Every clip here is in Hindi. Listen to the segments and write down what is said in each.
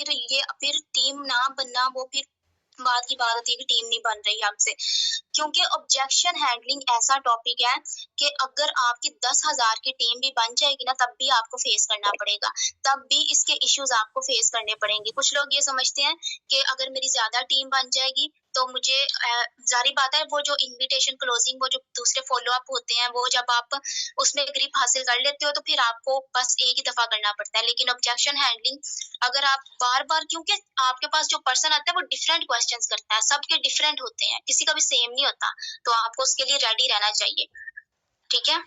फिर टीम ना बनना वो फिर बात की बात होती है कि टीम नहीं बन रही हमसे, क्योंकि ऑब्जेक्शन हैंडलिंग ऐसा टॉपिक है कि अगर आपकी 10,000 की टीम भी बन जाएगी ना तब भी आपको फेस करना पड़ेगा, तब भी इसके इश्यूज आपको फेस करने पड़ेंगे। कुछ लोग ये समझते हैं कि अगर मेरी ज्यादा टीम बन जाएगी तो मुझे जारी बात है वो जो इनविटेशन क्लोजिंग वो जो दूसरे फॉलो अप होते हैं वो जब आप उसमें ग्रिप हासिल कर लेते हो तो फिर आपको बस एक ही दफा करना पड़ता है। लेकिन ऑब्जेक्शन हैंडलिंग अगर आप बार बार, क्योंकि आपके पास जो पर्सन आता है वो डिफरेंट क्वेश्चंस करता है, सबके डिफरेंट होते हैं, किसी का भी सेम नहीं होता, तो आपको उसके लिए रेडी रहना चाहिए। ठीक है,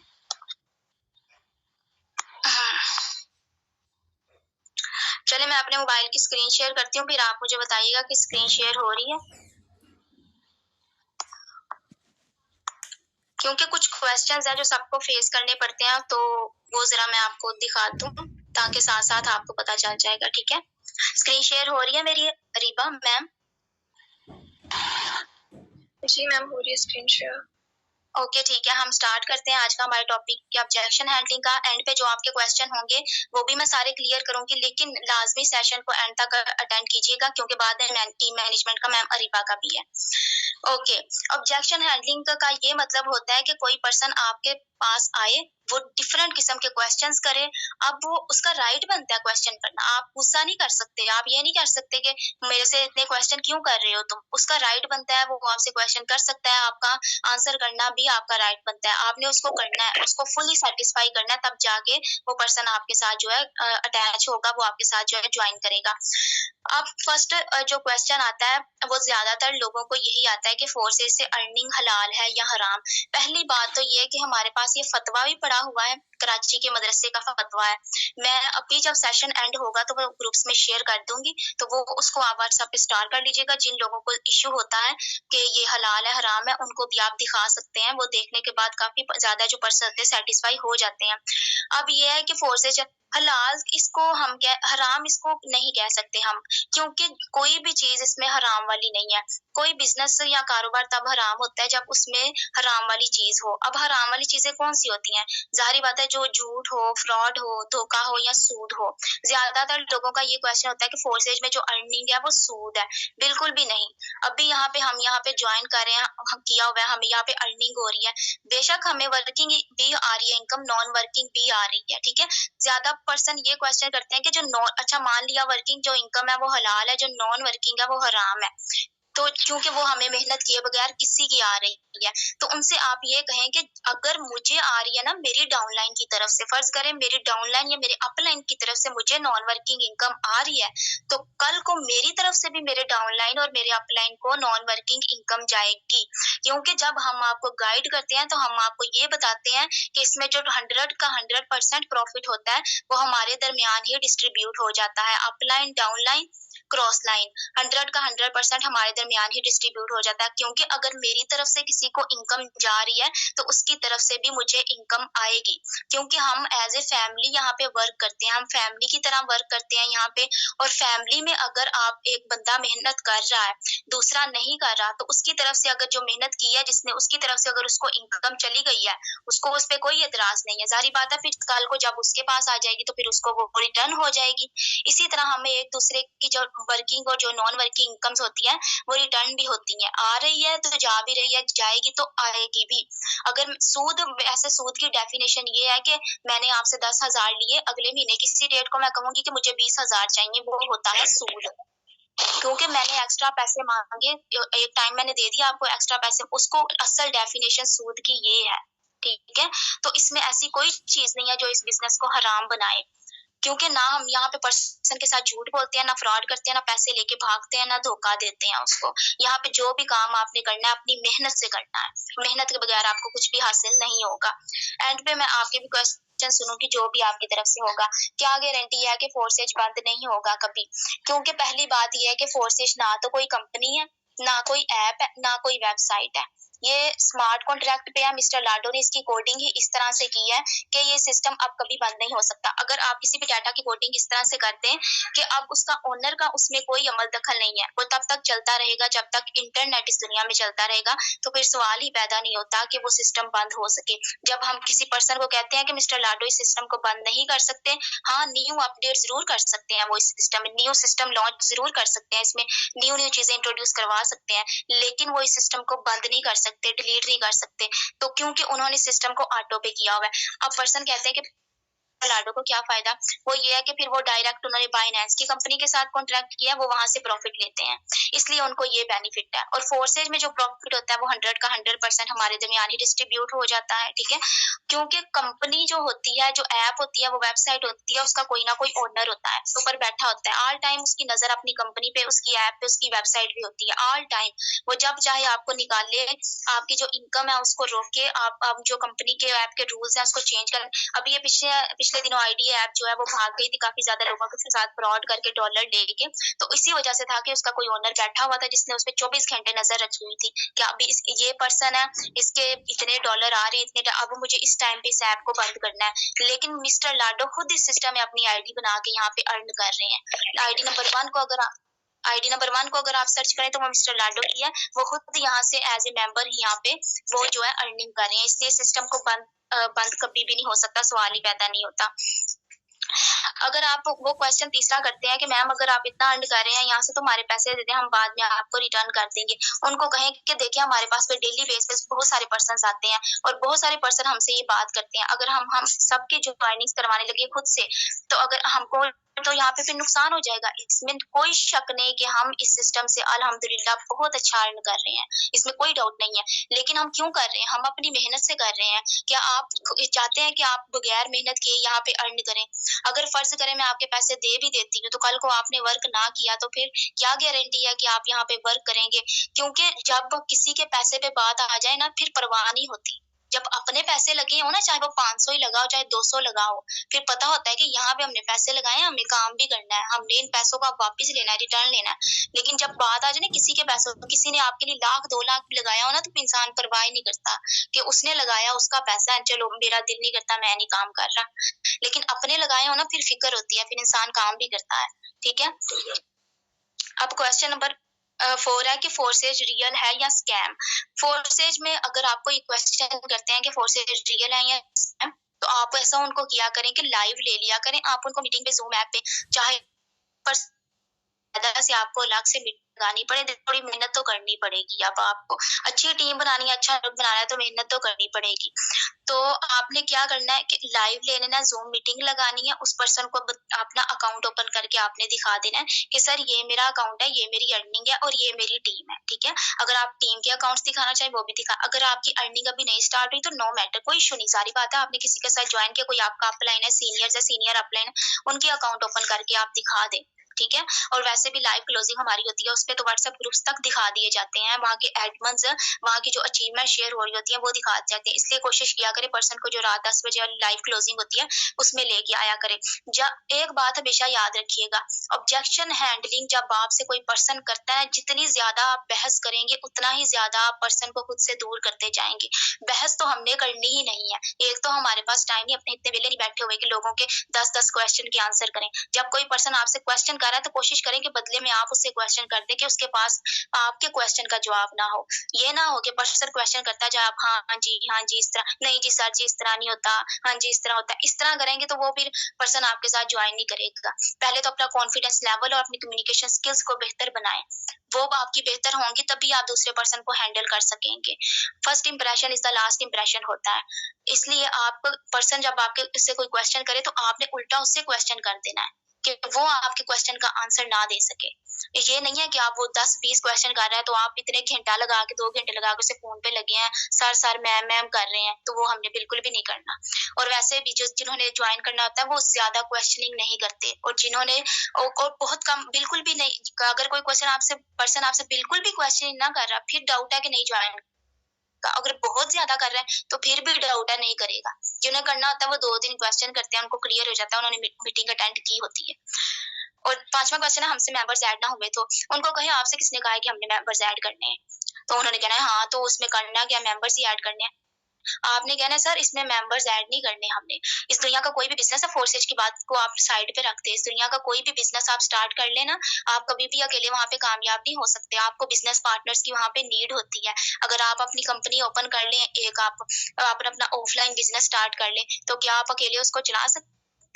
चले मैं अपने मोबाइल की स्क्रीन शेयर करती हूँ, फिर आप मुझे बताइएगा कि स्क्रीन शेयर हो रही है, क्योंकि कुछ क्वेश्चंस हैं जो सबको फेस करने पड़ते हैं, तो वो जरा मैं आपको दिखा दूं ताकि साथ साथ आपको पता चल जाएगा। ठीक है, स्क्रीन शेयर हो रही है मेरी रीबा मैम? जी मैम हो रही है स्क्रीन शेयर। ओके ठीक है, हम स्टार्ट करते हैं आज का हमारे टॉपिक ऑब्जेक्शन हैंडलिंग का। एंड पे जो आपके क्वेश्चन होंगे वो भी मैं सारे क्लियर करूंगी, लेकिन लाजमी सेशन को एंड तक अटेंड कीजिएगा क्योंकि बाद में टीम मैनेजमेंट का मैम अरीबा का भी है। ओके, ऑब्जेक्शन हैंडलिंग का ये मतलब होता है कि कोई पर्सन आपके पास आए, वो डिफरेंट किस्म के क्वेश्चंस करे, अब वो उसका राइट बनता है क्वेश्चन करना, आप गुस्सा नहीं कर सकते, आप ये नहीं कर सकते कि मेरे से इतने क्वेश्चन क्यों कर रहे हो तुम, उसका राइट बनता है वो आपसे क्वेश्चन कर सकता है, आपका आंसर करना भी आपका राइट बनता है, आपने उसको करना है, उसको फुली सेटिस्फाई करना है, तब जाके वो पर्सन आपके साथ जो है अटैच होगा, वो आपके साथ जो है ज्वाइन करेगा। अब फर्स्ट जो क्वेश्चन आता है वो ज्यादातर लोगों को यही आता है कि फोर्सेस से अर्निंग हलाल है या हराम। पहली बात तो ये है कि हमारे पास ये फतवा भी पड़ा हुआ है, कराची के मदरसे का फतवा है, मैं अभी जब सेशन एंड होगा तो वो ग्रुप्स में शेयर कर दूंगी, तो वो उसको आप व्हाट्सएप पे स्टार कर लीजिएगा। जिन लोगों को इश्यू होता है कि ये हलाल है हराम है उनको भी आप दिखा सकते हैं, वो देखने के बाद काफी ज्यादा जो पर्सन होते हैं सेटिस्फाई हो जाते हैं। अब ये है कि फोर्सेज हलाल इसको हम हराम इसको नहीं कह सकते हम, क्योंकि कोई भी चीज इसमें हराम वाली नहीं है। कोई बिजनेस या कारोबार तब हराम होता है जब उसमें हराम वाली चीज हो। अब हराम वाली चीजें कौन सी होती हैं? जाहिर बात है जो झूठ हो, फ्रॉड हो, धोखा हो या सूद हो। ज्यादातर लोगों का ये क्वेश्चन होता है कि फोर्सेज में जो अर्निंग है वो सूद है। बिल्कुल भी नहीं। अभी हम यहाँ पे ज्वाइन कर रहे हैं, हम किया हुआ है, हमें यहाँ पे अर्निंग हो रही है, बेशक हमें वर्किंग भी आ रही है इनकम, नॉन वर्किंग भी आ रही है। ठीक है, ज्यादा पर्सन ये क्वेश्चन करते हैं कि जो नॉन, अच्छा मान लिया वर्किंग जो इनकम है वो हलाल है, जो नॉन वर्किंग है वो हराम है, तो क्योंकि वो हमें मेहनत किए बगैर किसी की आ रही है, तो उनसे आप ये कहें कि अगर मुझे आ रही है ना मेरी डाउनलाइन की तरफ से, फर्ज करें मेरी डाउनलाइन या मेरे अपलाइन की तरफ से मुझे नॉन वर्किंग इनकम आ रही है, तो कल को मेरी तरफ से भी मेरे डाउनलाइन और मेरे अपलाइन को नॉन वर्किंग इनकम जाएगी। क्योंकि जब हम आपको गाइड करते हैं तो हम आपको ये बताते हैं कि इसमें जो 100 का 100% प्रॉफिट होता है वो हमारे दरमियान ही डिस्ट्रीब्यूट हो जाता है, अपलाइन डाउनलाइन क्रॉस लाइन 100 का 100% हमारे दरमियान ही डिस्ट्रीब्यूट हो जाता है। क्योंकि अगर मेरी तरफ से किसी को इनकम जा रही है तो उसकी तरफ से भी मुझे इनकम आएगी, क्योंकि हम एज ए फैमिली यहाँ पे वर्क करते हैं, हम फैमिली की तरह वर्क करते हैं यहाँ पे। और फैमिली में अगर आप एक बंदा मेहनत कर रहा है, दूसरा नहीं कर रहा, तो उसकी तरफ से अगर जो मेहनत की है जिसने, उसकी तरफ से अगर उसको इनकम चली गई है, उसको उस पर कोई एतराज नहीं है। जाहिर बात है फिर कल को जब उसके पास आ जाएगी तो फिर उसको वो रिटर्न हो जाएगी। इसी तरह हमें एक दूसरे की जो वर्किंग और जो नॉन वर्किंग इनकम्स होती है वो रिटर्न भी होती है, आ रही है तो जा भी रही है, जाएगी तो आएगी भी। अगर सूद, ऐसे सूद की डेफिनेशन ये है कि मैंने आपसे 10,000 लिए, अगले महीने किसी डेट को मैं कहूंगी कि मुझे 20,000 चाहिए, वो होता है सूद। क्योंकि मैंने एक्स्ट्रा पैसे मांगे, एक टाइम मैंने दे दिया आपको एक्स्ट्रा पैसे, उसको असल डेफिनेशन सूद की ये है। ठीक है, तो इसमें ऐसी कोई चीज नहीं है जो इस बिजनेस को हराम बनाए, क्योंकि ना हम यहाँ पे पर्सन के साथ झूठ बोलते हैं, ना फ्रॉड करते हैं, ना पैसे लेके भागते हैं, ना धोखा देते हैं उसको। यहाँ पे जो भी काम आपने करना है अपनी मेहनत से करना है, मेहनत के बगैर आपको कुछ भी हासिल नहीं होगा। एंड पे मैं आपके भी क्वेश्चन सुनूंगी जो भी आपकी तरफ से होगा। क्या गारंटी है कि फोर्सेज बंद नहीं होगा कभी? क्योंकि पहली बात यह है कि फोर्सेज ना तो कोई कंपनी है, ना कोई ऐप है, ना कोई वेबसाइट है, ये स्मार्ट कॉन्ट्रैक्ट पे है, मिस्टर लाडो ने इसकी कोडिंग ही इस तरह से की है कि ये सिस्टम अब कभी बंद नहीं हो सकता। अगर आप किसी भी डाटा की कोडिंग इस तरह से करते हैं कि अब उसका ओनर का उसमें कोई अमल दखल नहीं है, वो तब तक चलता रहेगा जब तक इंटरनेट इस दुनिया में चलता रहेगा, तो फिर सवाल ही पैदा नहीं होता कि वो सिस्टम बंद हो सके। जब हम किसी पर्सन को कहते हैं कि मिस्टर लाडो इस सिस्टम को बंद नहीं कर सकते, हाँ न्यू अपडेट जरूर कर सकते हैं, वो इस सिस्टम में न्यू सिस्टम लॉन्च जरूर कर सकते हैं, इसमें न्यू न्यू चीजें इंट्रोड्यूस करवा सकते हैं, लेकिन वो इस सिस्टम को बंद नहीं कर सकते, डिलीट नहीं कर सकते। तो क्योंकि उन्होंने सिस्टम को ऑटो पे किया हुआ है। अब पर्सन कहते हैं कि लाडो को क्या फायदा, वो ये है कि फिर वो डायरेक्ट उन्होंने बाइनेंस की कंपनी के साथ कॉन्ट्रैक्ट किया, वो वहां से प्रॉफिट लेते हैं, इसलिए उनको ये बेनिफिट है। और फोर्सेज में जो प्रॉफिट होता है वो 100 का 100% हमारे दरमियान ही डिस्ट्रीब्यूट हो जाता है, ठीक है। क्योंकि कंपनी जो होती है, जो ऐप होती है, वो वेबसाइट होती है, उसका कोई ना कोई ओनर होता है, ऊपर बैठा होता है, ऑल टाइम उसकी नजर अपनी कंपनी पे, उसकी ऐप पे, उसकी वेबसाइट भी होती है, ऑल टाइम वो जब चाहे आपको निकाल ले, आपकी जो इनकम है उसको रोक के आप जो कंपनी के ऐप के रूल्स हैं उसको चेंज कर। अभी ये पिछले दिनों आईडी ऐप जो है वो भाग गई थी काफी ज्यादा लोगों के साथ फ्रॉड करके डॉलर लेके, तो इसी वजह से था कि उसका कोई ओनर बैठा हुआ था जिसने उस पर 24 घंटे नजर रखी हुई थी कि अभी ये पर्सन है, इसके इतने डॉलर आ रहे हैं, इतने अब मुझे इस टाइम पे इस ऐप को बंद करना है। लेकिन मिस्टर लाडो खुद इस सिस्टम में अपनी आईडी बना के यहाँ पे अर्न कर रहे हैं। आईडी नंबर वन को अगर आप सर्च करें तो वो मिस्टर लाडो की है, वो खुद यहाँ से एज ए मेंबर यहाँ पे वो जो है अर्निंग कर रहे हैं, इसलिए सिस्टम को बंद कभी भी नहीं हो सकता, सवाल ही पैदा नहीं होता। अगर आप वो क्वेश्चन तीसरा करते हैं कि मैम अगर आप इतना अर्न कर रहे हैं यहाँ से तो हमारे पैसे दे दें, हम बाद में आपको रिटर्न कर देंगे, उनको कहें कि देखिए हमारे पास पे डेली बेसिस बहुत सारे पर्सन आते हैं और बहुत सारे पर्सन हमसे ये बात करते हैं, अगर हम सबकी जो अर्निंग्स करवाने लगे खुद से, तो अगर हमको तो यहाँ पे फिर नुकसान हो जाएगा। इसमें कोई शक नहीं कि हम इस सिस्टम से अल्हम्दुलिल्लाह बहुत अच्छा अर्न कर रहे हैं, इसमें कोई डाउट नहीं है। लेकिन हम क्यों कर रहे हैं? हम अपनी मेहनत से कर रहे हैं। क्या आप चाहते हैं कि आप बगैर मेहनत किए यहाँ पे अर्न करें? अगर फर्ज करें मैं आपके पैसे दे भी देती हूँ तो कल को आपने वर्क ना किया तो फिर क्या गारंटी है कि आप यहाँ पे वर्क करेंगे? क्योंकि जब किसी के पैसे पे बात आ जाए ना फिर परवाह नहीं होती। जब अपने पैसे लगे हो ना, चाहे वो 500 ही लगाओ चाहे 200 लगाओ, फिर पता होता है कि यहाँ पे हमने पैसे लगाए हैं, हमें काम भी करना है, हमने इन पैसों को वापस लेना है, रिटर्न लेना है। लेकिन जब बात आ जाए ना किसी के पैसों, किसी ने आपके लिए 1,00,000-2,00,000 भी लगाया हो ना, तो इंसान परवाह ही नहीं करता कि उसने लगाया, उसका पैसा है, चलो मेरा दिल नहीं करता, मैं नहीं काम कर रहा। लेकिन अपने लगाए हो ना फिर फिक्र होती है, फिर इंसान काम भी करता है, ठीक है। अब क्वेश्चन नंबर 4 है कि फोर्सेज रियल है या स्कैम। फोर्सेज में अगर आपको ये क्वेश्चन करते हैं कि फोर्सेज रियल है या स्कैम, तो आप ऐसा उनको किया करें कि लाइव ले लिया करें, आप उनको मीटिंग पे, जूम ऐप पे, चाहे से आपको अलग से मीटिंग लगानी पड़े, थोड़ी मेहनत तो करनी पड़ेगी। अब आपको अच्छी टीम बनानी है, अच्छा ग्रुप बनाना है तो मेहनत तो करनी पड़ेगी। तो आपने क्या करना है कि लाइव ले लेना, जूम मीटिंग लगानी है, उस पर्सन को अपना अकाउंट ओपन करके आपने दिखा देना है कि सर ये मेरा अकाउंट है, ये मेरी अर्निंग है और ये मेरी टीम है, ठीक है। अगर आप टीम के अकाउंट्स दिखाना चाहे वो भी दिखा। अगर आपकी अर्निंग अभी नहीं स्टार्ट हुई तो नो मैटर, कोई इशू नहीं, सारी बात है, आपने किसी के साथ ज्वाइन किया, कोई आपका अपलाइन है, सीनियर अपलाइन है, उनके अकाउंट ओपन करके आप दिखा दें, ठीक है। और वैसे भी लाइव क्लोजिंग हमारी होती है, उसपे तो व्हाट्सएप ग्रुप्स तक दिखा दिए जाते हैं, वहाँ के एडमन्स, वहाँ की जो अचीवमेंट शेयर हो रही होती है वो दिखा जाते हैं। इसलिए कोशिश किया करे पर्सन को जो रात 10 बजे वाली लाइव क्लोजिंग होती है उसमें लेके आया करे। जब एक बात हमेशा याद रखिएगा, ऑब्जेक्शन हैंडलिंग जब आपसे कोई पर्सन करता है, जितनी ज्यादा आप बहस करेंगे उतना ही ज्यादा आप पर्सन को खुद से दूर करते जाएंगे। बहस तो हमने करनी ही नहीं है, एक तो हमारे पास टाइम नहीं, अपने इतने वेले नहीं बैठे हुए कि लोगों के 10-10 क्वेश्चन के आंसर करें। जब कोई पर्सन आपसे क्वेश्चन कर रहा है तो कोशिश करें कि बदले में आप उससे क्वेश्चन कर दे कि उसके पास आपके क्वेश्चन का जवाब ना हो। ये ना हो कि पर्सन क्वेश्चन करता जाए, आप हाँ जी इस तरह, नहीं जी सर जी इस तरह नहीं होता, हाँ जी इस तरह होता है। इस तरह करेंगे तो वो फिर पर्सन आपके साथ ज्वाइन नहीं करेगा। पहले तो अपना कॉन्फिडेंस लेवल और अपनी कम्युनिकेशन स्किल्स को बेहतर बनाएं, वो आपकी बेहतर होंगी तभी आप दूसरे पर्सन को हैंडल कर सकेंगे। First impression is the last impression होता है, इसलिए आप पर्सन जब आपके उससे कोई क्वेश्चन करे तो आपने उल्टा उससे क्वेश्चन कर देना है कि वो आपके क्वेश्चन का आंसर ना दे सके। ये नहीं है कि आप वो 10-20 क्वेश्चन कर रहे हैं तो आप इतने घंटा लगा के 2 घंटे लगा के उसे फोन पे लगे हैं, सर मैम कर रहे हैं, तो वो हमने बिल्कुल भी नहीं करना। और वैसे भी जिन्होंने ज्वाइन करना होता है वो ज्यादा क्वेश्चनिंग नहीं करते, और जिन्होंने और बहुत कम, बिल्कुल भी नहीं, अगर कोई पर्सन आपसे बिल्कुल भी क्वेश्चनिंग ना कर रहा, फिर डाउट है कि नहीं ज्वाइन। अगर बहुत ज्यादा कर रहे हैं तो फिर भी डाउट है, नहीं करेगा। जिन्हें करना होता है वो 2-3 क्वेश्चन करते हैं, उनको क्लियर हो जाता है, उन्होंने मीटिंग अटेंड की होती है। और 5वां क्वेश्चन है हमसे मेंबर्स ऐड ना हुए तो उनको कहे आपसे किसने कहा है कि हमने मेंबर्स ऐड करने हैं। तो उन्होंने कहना है हाँ, तो उसमें करना क्या, मेंबर्स ही ऐड करने हैं। आपने कहना है सर इसमें मेंबर्स ऐड नहीं करने हमने। इस दुनिया का कोई भी बिजनेस है, फोर्सेज की बात को आप साइड पे रखते हैं, इस दुनिया का कोई भी बिजनेस आप स्टार्ट कर लेना, आप कभी भी अकेले वहाँ पे कामयाब नहीं हो सकते। आपको बिजनेस पार्टनर्स की वहाँ पे नीड होती है। अगर आप अपनी कंपनी ओपन कर लें, एक आप अपना ऑफलाइन बिजनेस स्टार्ट कर लें, तो क्या आप अकेले उसको चला सकते हैं?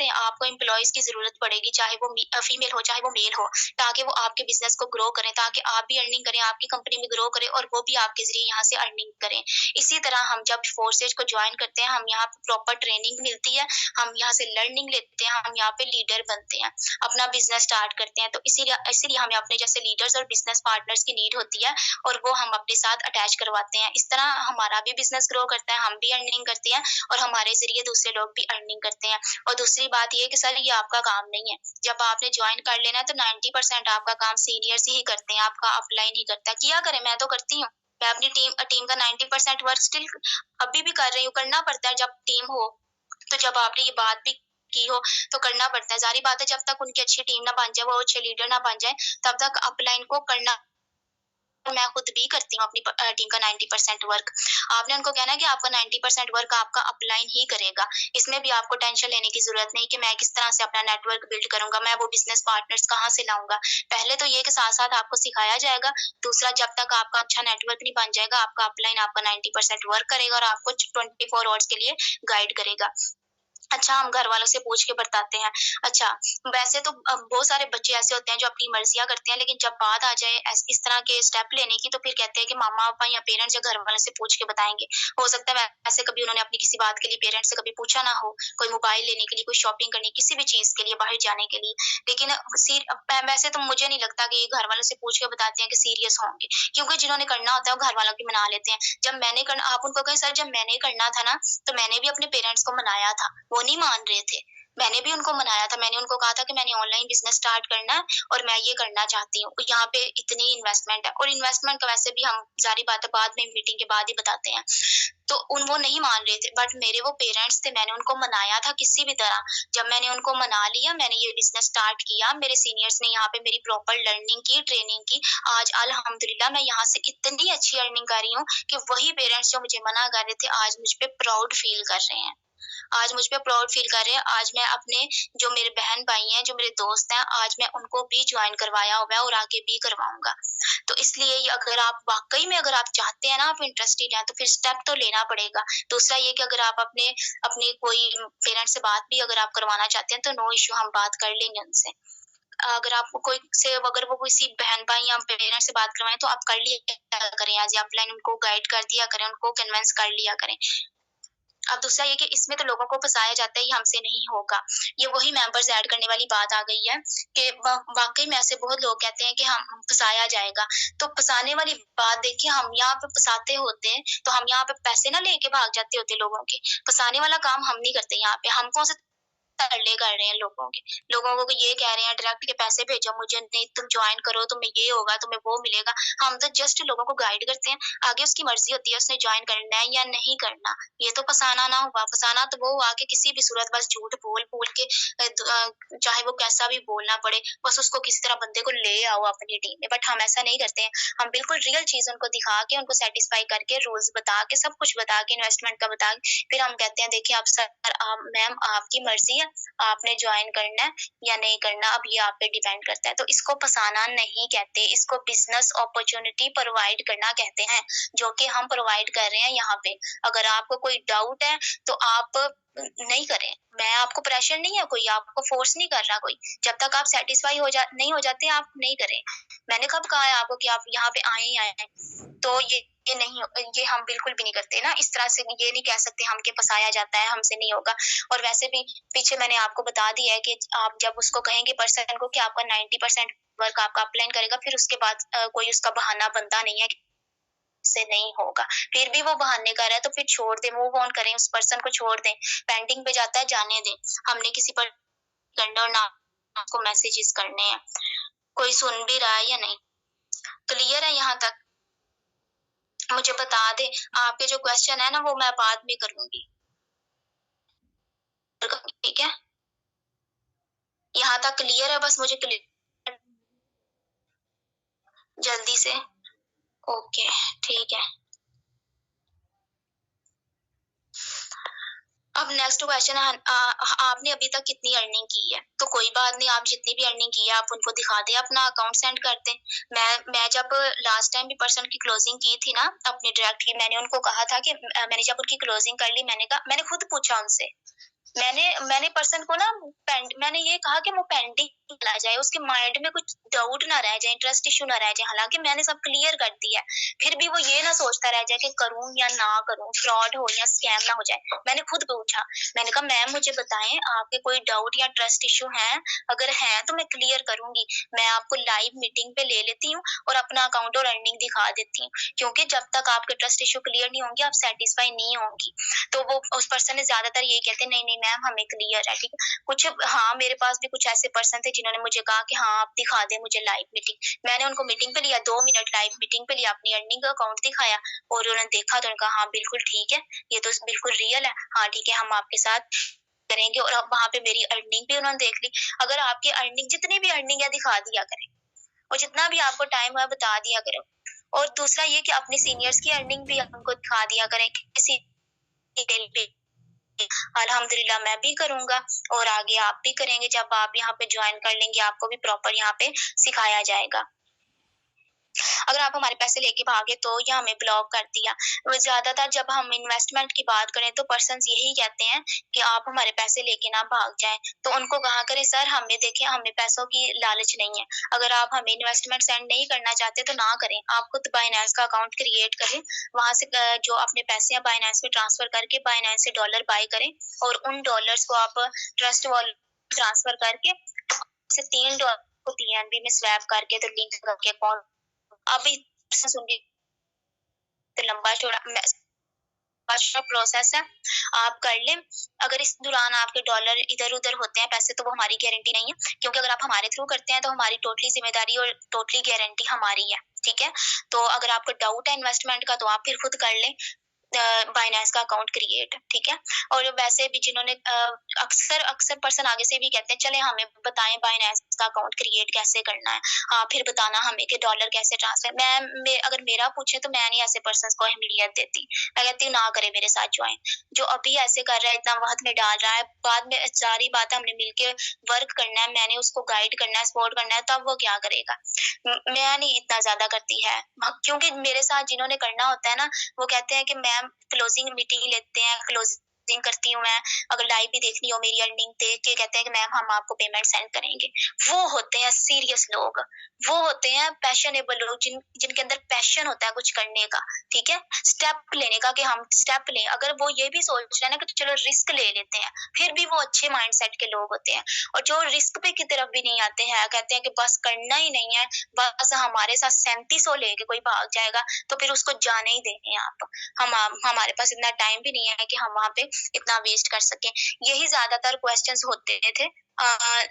आपको एम्प्लॉयज की जरूरत पड़ेगी, चाहे वो फीमेल हो चाहे वो मेल हो, ताकि वो आपके बिजनेस को ग्रो करें, ताकि आप भी अर्निंग करें, आपकी कंपनी में ग्रो करें और वो भी आपके जरिए यहाँ से अर्निंग करें। इसी तरह हम जब फोर्सेज को ज्वाइन करते हैं, हम यहाँ पे प्रॉपर ट्रेनिंग मिलती है, हम यहाँ से लर्निंग लेते हैं, हम यहाँ पे लीडर बनते हैं, अपना बिजनेस स्टार्ट करते हैं। तो इसीलिए इसीलिए हमें अपने जैसे लीडर्स और बिजनेस पार्टनर्स की नीड होती है, और वो हम अपने साथ अटैच करवाते हैं। इस तरह हमारा भी बिजनेस ग्रो करता है, हम भी अर्निंग करते हैं और हमारे जरिए दूसरे लोग भी अर्निंग करते हैं। और दूसरी बात ये कि सर ये आपका काम नहीं है, जब आपने ज्वाइन कर लेना है तो 90% आपका काम सीनियर्स ही करते हैं, आपका अपलाइन ही करता है। किया करें, मैं तो करती हूँ, मैं अपनी टीम का 90% वर्क स्टिल अभी भी कर रही हूँ। करना पड़ता है जब टीम हो, तो जब आपने ये बात भी की हो तो करना पड़ता है। जारी बात है, जब तक उनकी अच्छी टीम ना बन जाए, वो अच्छे लीडर ना बन जाए, तब तक अपलाइन को करना, मैं खुद भी करती हूँ अपनी टीम का 90% वर्क। आपने उनको कहना है कि आपका 90% वर्क आपका अपलाइन ही करेगा। इसमें भी आपको टेंशन लेने की जरूरत नहीं कि मैं किस तरह से अपना नेटवर्क बिल्ड करूंगा, मैं वो बिजनेस पार्टनर्स कहाँ से लाऊंगा। पहले तो ये कि साथ साथ आपको सिखाया जाएगा, दूसरा जब तक आपका अच्छा नेटवर्क नहीं बन जाएगा, आपका अपलाइन आपका 90% वर्क करेगा और आपको 24 आवर्स के लिए गाइड करेगा। अच्छा, हम घर वालों से पूछ के बताते हैं। अच्छा, वैसे तो बहुत सारे बच्चे ऐसे होते हैं जो अपनी मर्जियां करते हैं, लेकिन जब बात आ जाए इस तरह के स्टेप लेने की, तो फिर कहते हैं कि मामा पापा या पेरेंट्स या घर वालों से पूछ के बताएंगे। हो सकता है वैसे कभी उन्होंने अपनी किसी बात के लिए पेरेंट्स से कभी पूछा ना हो, कोई मोबाइल लेने के लिए, कोई शॉपिंग करनी, किसी भी चीज के लिए, बाहर जाने के लिए। लेकिन वैसे तो मुझे नहीं लगता कि ये घर वालों से पूछ के बताते हैं कि सीरियस होंगे, क्योंकि जिन्होंने करना होता है वो घर वालों की मना लेते हैं। जब मैंने करना, आप उनको कहें सर जब मैंने करना था ना, तो मैंने भी अपने पेरेंट्स को मनाया था, वो नहीं मान रहे थे, मैंने भी उनको मनाया था। मैंने उनको कहा था कि मैंने ऑनलाइन बिजनेस स्टार्ट करना है और मैं ये करना चाहती हूँ, यहाँ पे इतनी इन्वेस्टमेंट है। और इन्वेस्टमेंट का वैसे भी हम जारी बात है बाद में मीटिंग के बाद ही बताते हैं। तो वो नहीं मान रहे थे, बट मेरे वो पेरेंट्स थे, मैंने उनको मनाया था किसी भी तरह। जब मैंने उनको मना लिया, मैंने ये बिजनेस स्टार्ट किया, मेरे सीनियर्स ने यहाँ पे मेरी प्रॉपर लर्निंग की, ट्रेनिंग की। आज अल्हम्दुलिल्लाह मैं यहाँ से इतनी अच्छी अर्निंग कर रही हूँ कि वही पेरेंट्स जो मुझे मना कर रहे थे, आज मुझ पे प्राउड फील कर रहे हैं, आज मुझ पे प्राउड फील कर रहे हैं। आज मैं अपने जो मेरे बहन भाई हैं, जो मेरे दोस्त हैं, आज मैं उनको भी ज्वाइन करवाया हुआ है और आगे भी करवाऊंगा। तो इसलिए अगर आप वाकई में अगर आप चाहते हैं ना, आप इंटरेस्टेड हैं, तो फिर स्टेप तो लेना पड़ेगा। दूसरा ये कि अगर आप अपने अपने कोई पेरेंट्स से बात भी अगर आप करवाना चाहते हैं, तो नो इश्यू, हम बात कर लेंगे उनसे। अगर आपको कोई से अगर वो किसी बहन भाई या पेरेंट्स से बात करवाएं, तो आप कर लिया करें, आज ऑफलाइन उनको गाइड कर दिया करें, उनको कन्विंस कर लिया करें। अब दूसरा ये कि इसमें तो लोगों को फंसाया जाता है, ये हमसे नहीं होगा। ये वही मेंबर्स ऐड करने वाली बात आ गई है कि वाकई में ऐसे बहुत लोग कहते हैं कि हम फंसाया जाएगा। तो फंसाने वाली बात देखिए, हम यहाँ पे फंसाते होते हैं तो हम यहाँ पे पैसे ना लेके भाग जाते होते लोगों के। फंसाने वाला काम हम नहीं करते यहाँ पे, हम कौन से तरले कर रहे हैं लोगों के। लोगों को ये कह रहे हैं डायरेक्ट के पैसे भेजो मुझे, नहीं तुम ज्वाइन करो, तुम्हें ये होगा, तुम्हें वो मिलेगा। हम तो जस्ट लोगों को गाइड करते हैं, आगे उसकी मर्जी होती है उसने ज्वाइन करना है या नहीं करना। ये तो फसाना ना हुआ। फसाना तो वो हुआ कि किसी भी सूरत बस झूठ बोल बोल के, चाहे वो कैसा भी बोलना पड़े, बस उसको किसी तरह बंदे को ले आओ अपनी टीम में। बट हम ऐसा नहीं करते हैं, हम बिल्कुल रियल चीज उनको दिखा के, उनको सेटिस्फाई करके, रूल्स बता के, सब कुछ बता के, इन्वेस्टमेंट का बता के, फिर हम कहते हैं देखिए आप सर, मैम आपकी मर्जी है, आपने ज्वाइन करना है या नहीं करना, अब ये आप पे डिपेंड करता है। तो इसको फसाना नहीं कहते, इसको बिजनेस अपॉर्चुनिटी प्रोवाइड करना कहते हैं, जो कि हम प्रोवाइड कर रहे हैं यहाँ पे। अगर आपको कोई डाउट है तो आप नहीं करें, मैं आपको प्रेशर नहीं है, कोई आपको फोर्स नहीं कर रहा कोई। जब तक आप सेटिस्फाई नहीं हो जाते, आप नहीं करें। मैंने कब कहा है आपको कि आप यहाँ पे आए ही आए हैं? तो ये नहीं, ये हम बिल्कुल भी नहीं करते ना। इस तरह से ये नहीं कह सकते हम कि फंसाया जाता है, हमसे नहीं होगा। और वैसे भी पीछे मैंने आपको बता दिया है कि आप जब उसको कहेंगे पर्सन को कि आपका 90% वर्क आपका अपलाइन करेगा, फिर उसके बाद कोई उसका बहाना बनता नहीं है से नहीं होगा। फिर भी वो बहाने कर रहा है तो फिर छोड़ दे, मूव ऑन करें, उस पर्सन को छोड़ दें। पेंडिंग पे जाता है, जाने दें। हमने किसी पर करना और ना आपको मैसेजेस करने हैं। कोई सुन भी रहा है या नहीं? क्लियर है यहाँ तक? मुझे बता दे, आपके जो क्वेश्चन है ना वो मैं बाद में करूंगी, ठीक है? यहाँ तक क्लियर है? बस मुझे क्लियर जल्दी से ओके ठीक है। अब नेक्स्ट क्वेश्चन है, आपने अभी तक कितनी अर्निंग की है? तो कोई बात नहीं, आप जितनी भी अर्निंग की है आप उनको दिखा दें, अपना अकाउंट सेंड कर दें। मैं जब लास्ट टाइम भी पर्सन की क्लोजिंग की थी ना अपनी डायरेक्ट की, मैंने उनको कहा था कि मैंने जब उनकी क्लोजिंग कर ली, मैंने कहा, मैंने खुद पूछा उनसे, मैंने पर्सन को ना मैंने ये कहा कि वो पेंडिंग चला जाए, उसके माइंड में कुछ डाउट ना रह जाए, ट्रस्ट इशू ना रह जाए, हालांकि मैंने सब क्लियर कर दिया है, फिर भी वो ये ना सोचता रह जाए कि करूं या ना करूं, फ्रॉड हो या स्कैम ना हो जाए। मैंने खुद पूछा, मैंने कहा मैम मुझे बताएं आपके कोई डाउट या ट्रस्ट इशू है, अगर है तो मैं क्लियर करूंगी, मैं आपको लाइव मीटिंग पे ले लेती हूँ और अपना अकाउंट और अर्निंग दिखा देती हूँ, क्योंकि जब तक आपके ट्रस्ट इशू क्लियर नहीं होंगे आप सेटिस्फाई नहीं होंगी। तो वो उस पर्सन ने ज्यादातर ये कहते हैं, नहीं नहीं मैम हमें क्लियर है, ठीक है। कुछ, हाँ मेरे पास भी कुछ ऐसे पर्सन थे जिन्होंने मुझे कहा कि हाँ आप दिखा दे मुझे लाइव मीटिंग, मैंने उनको मीटिंग पे लिया, 2 मिनट लाइव मीटिंग पे लिया, अपनी अर्निंग का अकाउंट दिखाया और उन्होंने देखा तो उन्होंने कहा हाँ बिल्कुल ठीक है, ये तो बिल्कुल रियल है, हाँ ठीक है हम आपके साथ करेंगे, और अब वहां पे मेरी अर्निंग भी उन्होंने देख ली। अगर आपकी अर्निंग जितनी भी अर्निंग है दिखा दिया करें, और जितना भी आपको टाइम है बता दिया करें। और दूसरा ये कि अपने सीनियर्स की अर्निंग भी हमको दिखा दिया करें किसी डिटेल पे। अल्हम्दुलिल्लाह मैं भी करूंगा और आगे आप भी करेंगे, जब आप यहाँ पे ज्वाइन कर लेंगे आपको भी प्रॉपर यहाँ पे सिखाया जाएगा। अगर आप हमारे पैसे लेके भागे तो या हमें ब्लॉक कर दिया। ज्यादातर जब हम इन्वेस्टमेंट की बात करें तो पर्सन यही कहते हैं कि आप हमारे पैसे लेके ना भाग जाएं, तो उनको कहा करें सर हमें देखें, हमें पैसों की लालच नहीं है, अगर आप हमें इन्वेस्टमेंट सेंड नहीं करना चाहते तो ना करें, आप खुद बाइनेंस का अकाउंट क्रिएट करें, वहां से जो अपने पैसे हैं बाइनेंस में ट्रांसफर करके बाइनेंस से डॉलर बाय करें और उन डॉलर्स को आप ट्रस्ट वॉलेट ट्रांसफर करके से $3 को पीएनबी में स्वैप करके तो लिंक करके अकाउंट, अभी सुन तो लंबा चौड़ा प्रोसेस है, आप कर लें। अगर इस दौरान आपके डॉलर इधर उधर होते हैं पैसे, तो वो हमारी गारंटी नहीं है, क्योंकि अगर आप हमारे थ्रू करते हैं तो हमारी टोटली जिम्मेदारी और टोटली गारंटी हमारी है, ठीक है। तो अगर आपको डाउट है इन्वेस्टमेंट का तो आप फिर खुद कर लें बाइनेंस का अकाउंट क्रिएट, ठीक है। और वैसे भी जिन्होंने अक्सर अक्सर पर्सन आगे से भी कहते हैं चले हमें बताएं बाइनेंस का अकाउंट क्रिएट कैसे करना है, हाँ फिर बताना हमें कि डॉलर कैसे ट्रांसफर, अगर मेरा पूछे तो मैं नहीं ऐसे पर्सन को अहमियत देती, मैं कहती हूँ ना करे मेरे साथ ज्वाइन, जो अभी ऐसे कर रहा है इतना वक्त में डाल रहा है, बाद में सारी बात हमने मिलके वर्क करना है, मैंने उसको गाइड करना है सपोर्ट करना है, तब वो क्या करेगा। मैं नहीं इतना ज्यादा करती है, क्योंकि मेरे साथ जिन्होंने करना होता है ना वो कहते हैं कि मैम क्लोजिंग मीटिंग लेते हैं, क्लोजिंग करती हूँ मैं, अगर लाइव भी देखनी हो मेरी अर्निंग देख के कहते हैं कि मैम हम आपको पेमेंट सेंड करेंगे। वो होते हैं सीरियस लोग, वो होते हैं पैशनेबल लोग, जिनके अंदर पैशन होता है कुछ करने का, ठीक है, स्टेप लेने का कि हम स्टेप लें। अगर वो ये भी सोच रहे हैं ना कि चलो रिस्क ले लेते हैं, फिर भी वो अच्छे माइंडसेट के लोग होते हैं। और जो रिस्क पे की तरफ भी नहीं आते हैं, कहते हैं कि बस करना ही नहीं है, बस हमारे साथ 3700 लेके कोई भाग जाएगा तो फिर उसको जाने ही देंगे आप, हमारे पास इतना टाइम भी नहीं है कि हम वहां पे इतना वेस्ट कर सकें। यही ज्यादातर क्वेश्चंस होते थे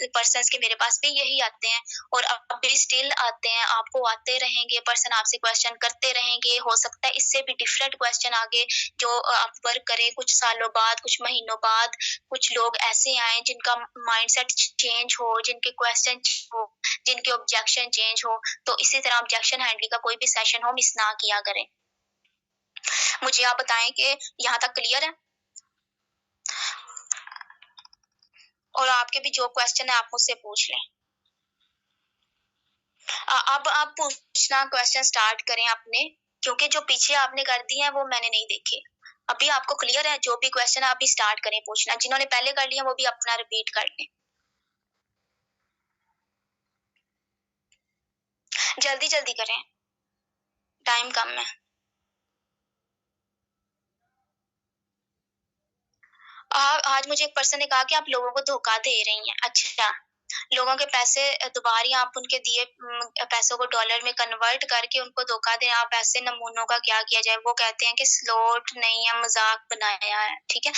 पर्सन्स के मेरे पास भी यही आते हैं, और अब भी स्टिल आते हैं, आपको आते रहेंगे, पर्सन आपसे क्वेश्चन करते रहेंगे, हो सकता है इससे भी डिफरेंट क्वेश्चन आगे जो आप वर्क करें कुछ सालों बाद, कुछ महीनों बाद, कुछ लोग ऐसे आए जिनका माइंडसेट चेंज हो, जिनके क्वेश्चन हो, जिनके ऑब्जेक्शन चेंज हो। तो इसी तरह ऑब्जेक्शन हैंडलिंग का कोई भी सेशन हो मिस ना किया करें। मुझे आप बताएं कि यहाँ तक क्लियर है, और आपके भी जो क्वेश्चन है आप मुझसे पूछ लें। अब आप पूछना क्वेश्चन स्टार्ट करें अपने, क्योंकि जो पीछे आपने कर दिए हैं वो मैंने नहीं देखे। अभी आपको क्लियर है, जो भी क्वेश्चन है अभी स्टार्ट करें पूछना, जिन्होंने पहले कर लिया वो भी अपना रिपीट कर लें, जल्दी जल्दी करें, टाइम कम है। आज मुझे एक पर्सन ने कहा कि आप लोगों को धोखा दे रही हैं। अच्छा, लोगों के पैसे दोबारा आप उनके दिए पैसों को डॉलर में कन्वर्ट करके उनको धोखा दें, आप ऐसे नमूनों का क्या किया जाए। वो कहते हैं कि स्लॉट नहीं है, मजाक बनाया है, ठीक है।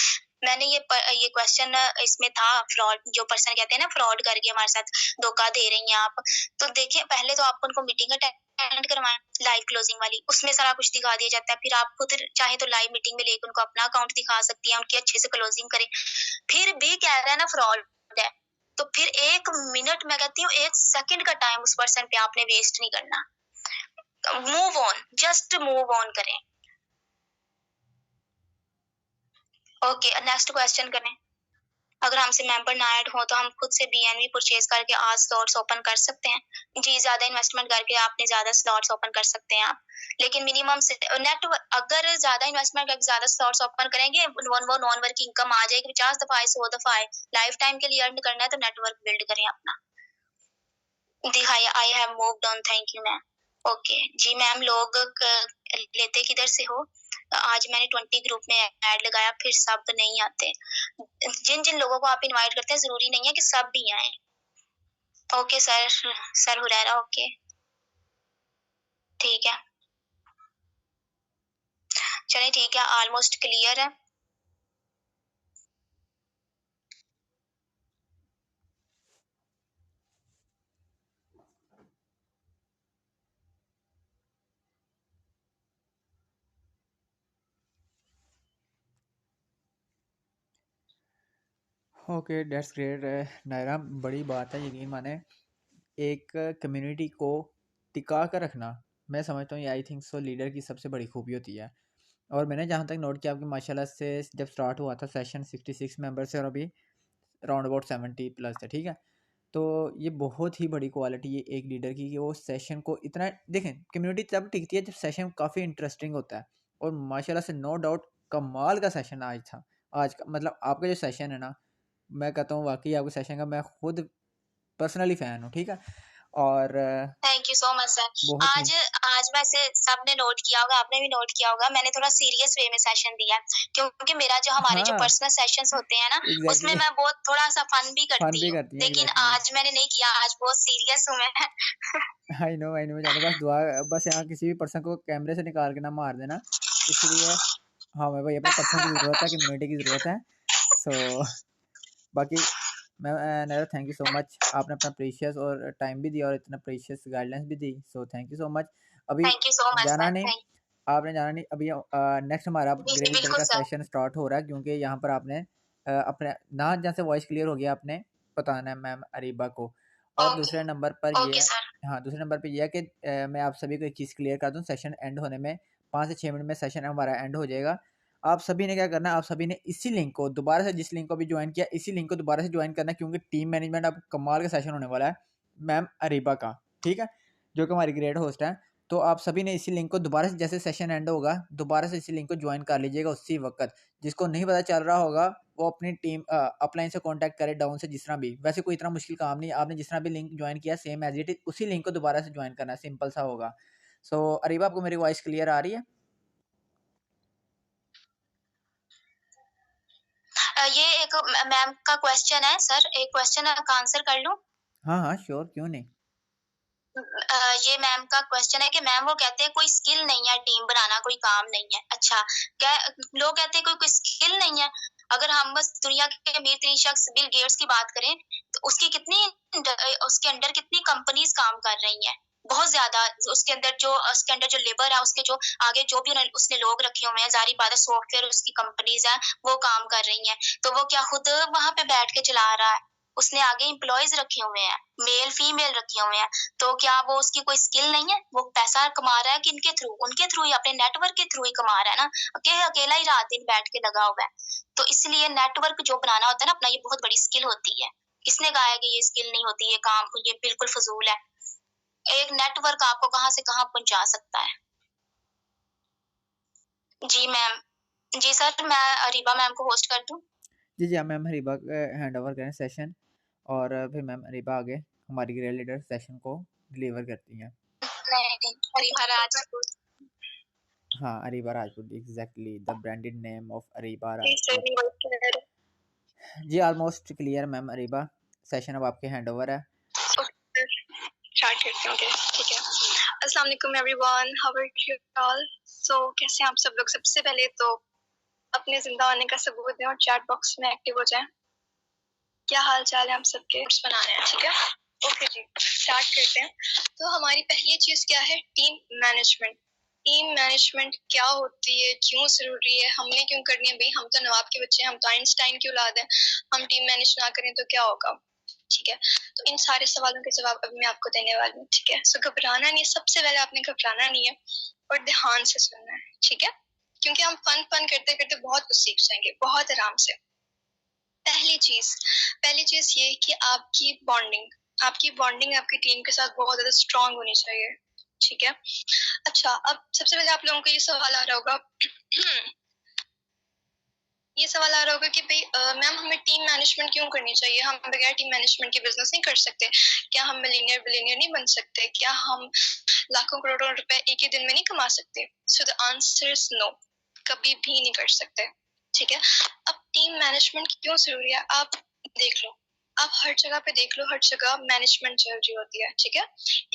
मैंने ये क्वेश्चन इसमें था फ्रॉड, जो पर्सन कहते हैं ना फ्रॉड करके हमारे साथ धोखा दे रही हैं आप, तो देखिए पहले तो आप उनको मीटिंग अटेंड करवाएं लाइव क्लोजिंग वाली, उसमें सारा कुछ दिखा दिया जाता है, फिर आप खुद चाहे तो लाइव मीटिंग में लेकर उनको अपना अकाउंट दिखा सकती हैं, उनकी अच्छे से क्लोजिंग करें। फिर भी कह रहा है ना फ्रॉड है, तो फिर 1 मिनट, मैं कहती हूँ 1 सेकंड का टाइम उस पर्सन पे आपने वेस्ट नहीं करना। Move on, just move on करें। ओके, नेक्स्ट क्वेश्चन करें। अगर हमसे मेंबर ना ऐड हो तो हम खुद से BNB परचेज करके 8 स्लॉट्स ओपन कर सकते हैं। जी, ज्यादा इन्वेस्टमेंट करके आपने ज्यादा स्लॉट्स ओपन कर सकते हैं आप, लेकिन मिनिमम से नेटवर्क, अगर ज्यादा इन्वेस्टमेंट करके ज्यादा स्लॉट्स ओपन करेंगे वो नॉन वर्क इनकम आ जाएगी 50 दफा 100 दफा। लाइफ टाइम के लिए अर्न करना है तो नेटवर्क बिल्ड करें अपना। दिखाइए, I have moved on, thank you ma'am. Okay जी मैम, लोग लेते किधर से हो? आज मैंने 20 ग्रुप में ऐड लगाया, फिर सब नहीं आते। जिन जिन लोगों को आप इनवाइट करते हैं जरूरी नहीं है कि सब भी आए। Okay sir, sir Huraira, okay ठीक है, चलिए ठीक है, ऑलमोस्ट क्लियर है। ओके, दैट्स ग्रेट नायरा, बड़ी बात है, यकीन माने एक कम्युनिटी को टिका कर रखना, मैं समझता हूँ ये आई थिंक सो लीडर की सबसे बड़ी खूबी होती है। और मैंने जहाँ तक नोट किया आपकी माशाल्लाह से जब स्टार्ट हुआ था सेशन 66 मेंबर से और अभी राउंड अबाउट 70 प्लस है, ठीक है। तो ये बहुत ही बड़ी क्वालिटी है एक लीडर की कि वो सेशन को इतना, देखें कम्युनिटी तब टिकती है जब सेशन काफ़ी इंटरेस्टिंग होता है। और माशाल्लाह से नो डाउट कमाल का सेशन आज था। आज का मतलब आपका जो सेशन है ना, मैं कहता हूँ वाकई आपके सेशन का मैं खुद पर्सनली फ़ैन हूँ, ठीक है। और thank you so much sir. बहुत ही आज वैसे सबने नोट किया होगा, आपने भी नोट किया होगा, मैंने थोड़ा सीरियस वे में सेशन दिया, क्योंकि मेरा जो हमारे जो हाँ पर्सनल सेशंस होते हैं ना, उसमें एग्जैक्टली मैं बहुत थोड़ा सा फन भी फन करती भी हूँ, करती हैं लेकिन एग्जैक्टली। आज मैंने नहीं किया, आज बहुत सीरियस हूँ मैं। आई नो जानता, बस दुआ, बस यहाँ किसी भी पर्सन को कैमरे से निकाल के ना मार देना, इसलिए हाँ मैं भाई अपने पर्सन की ज़रूरत है, कम्युनिटी की ज़रूरत है। सो बाकी मैं Naira thank you so much, आपने अपना प्रीशियस और टाइम भी दिया और इतना प्रीशियस गाइडलाइंस भी दी, so thank you so much. अभी थैंक यू सो मच जाना सर, नहीं, थैंक आपने जाना नहीं अभी, नेक्स्ट हमारा जी ग्रे लीडर बिल्कुल का सर। सेशन स्टार्ट हो रहा है, क्योंकि यहाँ पर आपने अपने ना जहाँ से वॉइस क्लियर हो गया आपने बताना है मैम अरीबा को। और ओके, दूसरे नंबर पर ये ओके है, सर। हाँ दूसरे नंबर पर यह है कि मैं आप सभी को एक चीज़ क्लियर कर दूँ, सेशन एंड होने में 5 से 6 मिनट में सेशन हमारा एंड हो जाएगा। आप सभी ने क्या करना है, आप सभी ने इसी लिंक को दोबारा से, जिस लिंक को अभी ज्वाइन किया, इसी लिंक को दोबारा से ज्वाइन करना है, क्योंकि टीम मैनेजमेंट अब कमाल का सेशन होने वाला है मैम अरीबा का, ठीक है, जो कि हमारी ग्रेट होस्ट है। तो आप सभी ने इसी लिंक को दोबारा से, जैसे सेशन एंड होगा दोबारा से इसी लिंक को ज्वाइन कर लीजिएगा उसी वक्त। जिसको नहीं पता चल रहा होगा वो अपनी टीम अपलाइन से कांटेक्ट करे, डाउन से, जिस तरह भी, वैसे कोई इतना मुश्किल काम नहीं, आपने जिस तरह भी लिंक ज्वाइन किया सेम एज इट इज उसी लिंक को दोबारा से ज्वाइन करना है, सिंपल सा होगा। सो अरीबा आपको मेरी वॉइस क्लियर आ रही है? ये एक मैम का क्वेश्चन है सर, एक क्वेश्चन का आंसर कर लूं? हाँ हाँ श्योर, क्यों नहीं। ये मैम का क्वेश्चन है कि मैम वो कहते हैं कोई स्किल नहीं है, टीम बनाना कोई काम नहीं है। अच्छा, क्या लोग कहते हैं कोई स्किल नहीं है? अगर हम बस दुनिया के अमीर 3 शख्स बिल गेट्स की बात करें तो उसके अंडर कितनी कंपनीज काम कर रही हैं, बहुत ज्यादा। उसके अंदर जो लेबर है, उसके जो आगे जो भी उसने लोग रखे हुए हैं, जारी बात है सॉफ्टवेयर उसकी कंपनीज है, वो काम कर रही हैं। तो वो क्या खुद वहां पे बैठ के चला रहा है? उसने आगे एम्प्लॉयज रखे हुए हैं, मेल फीमेल रखे हुए हैं। तो क्या वो उसकी कोई स्किल नहीं है? वो पैसा कमा रहा है किनके थ्रू? उनके थ्रू ही, अपने नेटवर्क के थ्रू ही कमा रहा है ना, अकेला ही रात दिन बैठ के लगा हुआ है। तो इसलिए नेटवर्क जो बनाना होता है ना अपना, ये बहुत बड़ी स्किल होती है। किसने कहा है कि ये स्किल नहीं होती? ये काम ये बिल्कुल फजूल है। एक नेटवर्क आपको कहाँ से कहाँ पहुंचा सकता है। जी मैम, जी सर, मैं अरीबा मैम को होस्ट कर दूं? जी जी, मैम हरीबा हैंड ओवर करें सेशन, और फिर मैम अरीबा आगे हमारी ग्रेट लीडर सेशन को डिलीवर करती हैं। नहीं, अरीबा राजपूत। हाँ Areeba Rajput, exactly the branded name of Areeba ji sir, Rajput. नहीं वही कह रहे। जी almost clear ma'am Areeba, session अब आपके हैंड ओवर है। स्टार्ट करते हैं, ठीक है। अस्सलाम वालेकुम everyone, how are you all? So कैसे हैं आप सब लोग? सबसे पहले तो अपने जिंदा होने का सबूत दें और चैट बॉक्स में एक्टिव हो जाएं। क्या हाल चाल है हम सबके? बनाने हैं, ठीक है। ओके जी, स्टार्ट करते हैं। तो हमारी पहली चीज क्या है? Team management. टीम मैनेजमेंट क्या होती है, क्यों जरूरी है, हमने क्यों करनी है? भाई हम तो नवाब के बच्चे हैं, हम तो आइंस्टाइन की औलाद हैं। हम टीम मैनेज ना करें तो क्या होगा? ठीक है, तो इन सारे सवालों के जवाब अभी मैं आपको देने वाली हूँ, ठीक है। सो घबराना नहीं है, सबसे पहले आपने घबराना नहीं है और ध्यान से सुनना है, ठीक है, क्योंकि हम फन करते करते बहुत कुछ सीख जाएंगे, बहुत आराम से। पहली चीज ये कि आपकी बॉन्डिंग आपकी टीम के साथ बहुत ज्यादा स्ट्रांग होनी चाहिए, ठीक है। अच्छा, अब सबसे पहले आप लोगों को ये सवाल आ रहा होगा कि भाई मैम हमें टीम मैनेजमेंट क्यों करनी चाहिए, हम बगैर टीम मैनेजमेंट के बिजनेस नहीं कर सकते क्या, हम मिलियनियर बिलियनियर नहीं बन सकते क्या, हम लाखों करोड़ों रुपए एक ही दिन में नहीं कमा सकते? So the answer is no, कभी भी नहीं कर सकते, ठीक है। अब टीम मैनेजमेंट क्यों जरूरी है, आप देख लो, आप हर जगह पे देख लो, हर जगह मैनेजमेंट चल रही होती है, ठीक है।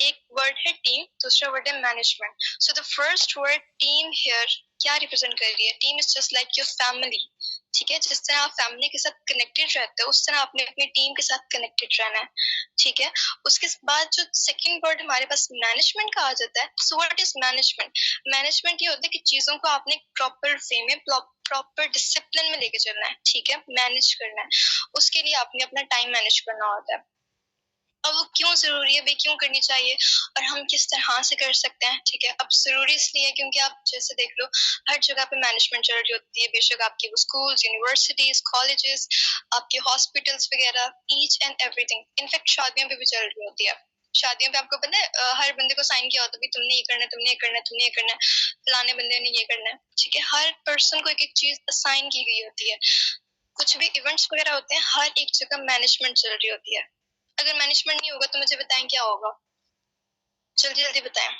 एक वर्ड है टीम, दूसरा वर्ड है management. So the first word team here क्या रिप्रेजेंट कर रही है? Team is just like your family, ठीक है। जिस तरह आप फैमिली के साथ कनेक्टेड रहते हो, उस तरह आपने अपनी टीम के साथ कनेक्टेड रहना है, ठीक है। उसके बाद जो सेकंड वर्ड हमारे पास मैनेजमेंट का आ जाता है, so what is management? Management ये होता है कि चीजों को आपने प्रॉपर वे में, प्रॉपर डिसिप्लिन में लेके चलना है, ठीक है, मैनेज करना है। उसके लिए आपने अपना टाइम मैनेज करना होता है। अब वो क्यों जरूरी है भाई, क्यों करनी चाहिए और हम किस तरह से कर सकते हैं, ठीक है। अब जरूरी इसलिए है क्योंकि आप जैसे देख लो, हर जगह पे मैनेजमेंट चल रही होती है, बेशक आपकी वो स्कूल्स, यूनिवर्सिटीज, कॉलेजेस, आपके हॉस्पिटल्स वगैरह, ईच एंड एवरीथिंग। इनफैक्ट शादियों पे भी चल रही होती है। शादियों पे आपको पता है हर बंदे को साइन किया होता है, तुमने ये करना है, तुमने ये करना है, तुमने ये करना है, फलाने बंदे ने ये करना है, ठीक है। हर पर्सन को एक एक चीज असाइन की गई होती है। कुछ भी इवेंट्स वगैरह होते हैं, हर एक जगह मैनेजमेंट चल रही होती है। अगर मैनेजमेंट नहीं होगा तो मुझे बताएं क्या होगा, जल्दी जल्दी बताएं।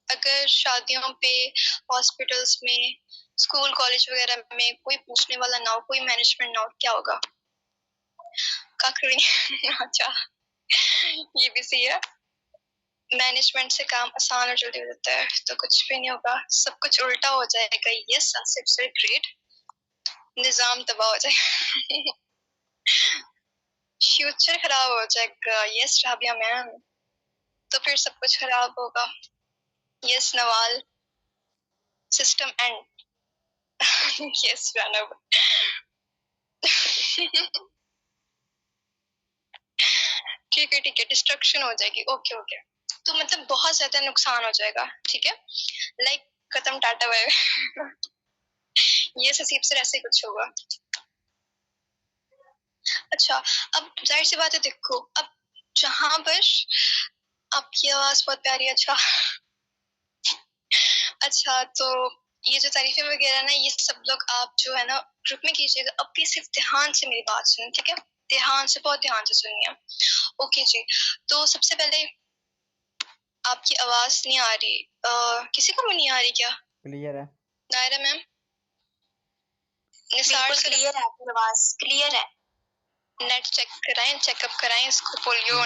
अगर शादियों पे, हॉस्पिटल्स में, स्कूल कॉलेज वगैरह में कोई पूछने वाला ना हो, कोई मैनेजमेंट ना हो, क्या होगा? अच्छा, ये भी सही है। मैनेजमेंट से काम आसान और जल्दी हो जाता है, तो कुछ भी नहीं होगा, सब कुछ उल्टा हो जाएगा। Yes Asif sir, great. निजाम तबाह हो जाएगा फ्यूचर खराब हो जाएगा। यस राबिया मैम, तो फिर सब कुछ खराब होगा। Yes Nawal, system and yes Pranav ठीक है डिस्ट्रक्शन हो जाएगी। ओके ओके, तो मतलब बहुत ज्यादा नुकसान हो जाएगा, ठीक है। लाइक खत्म, टाटा बाय ये नसीब से ऐसे कुछ होगा। अच्छा, अब जाहिर सी बात है, देखो अब जहां पर आपकी आवाज बहुत प्यारी है। अच्छा तो ये जो तारीफें वगैरह ना, ये सब लोग आप जो है ना ग्रुप में कीजिएगा। अब भी सिर्फ ध्यान से मेरी बात सुनिए, ठीक है, ध्यान से, बहुत ध्यान से सुनिए। ओके जी, तो सबसे पहले आपकी आवाज नहीं आ रही, किसी को भी नहीं आ रही क्या? क्लियर है नायरा मैम, निसार क्लियर है, आपकी आवाज क्लियर है। नेट चेक कराएं, चेकअप कराएं इसको, पोलियो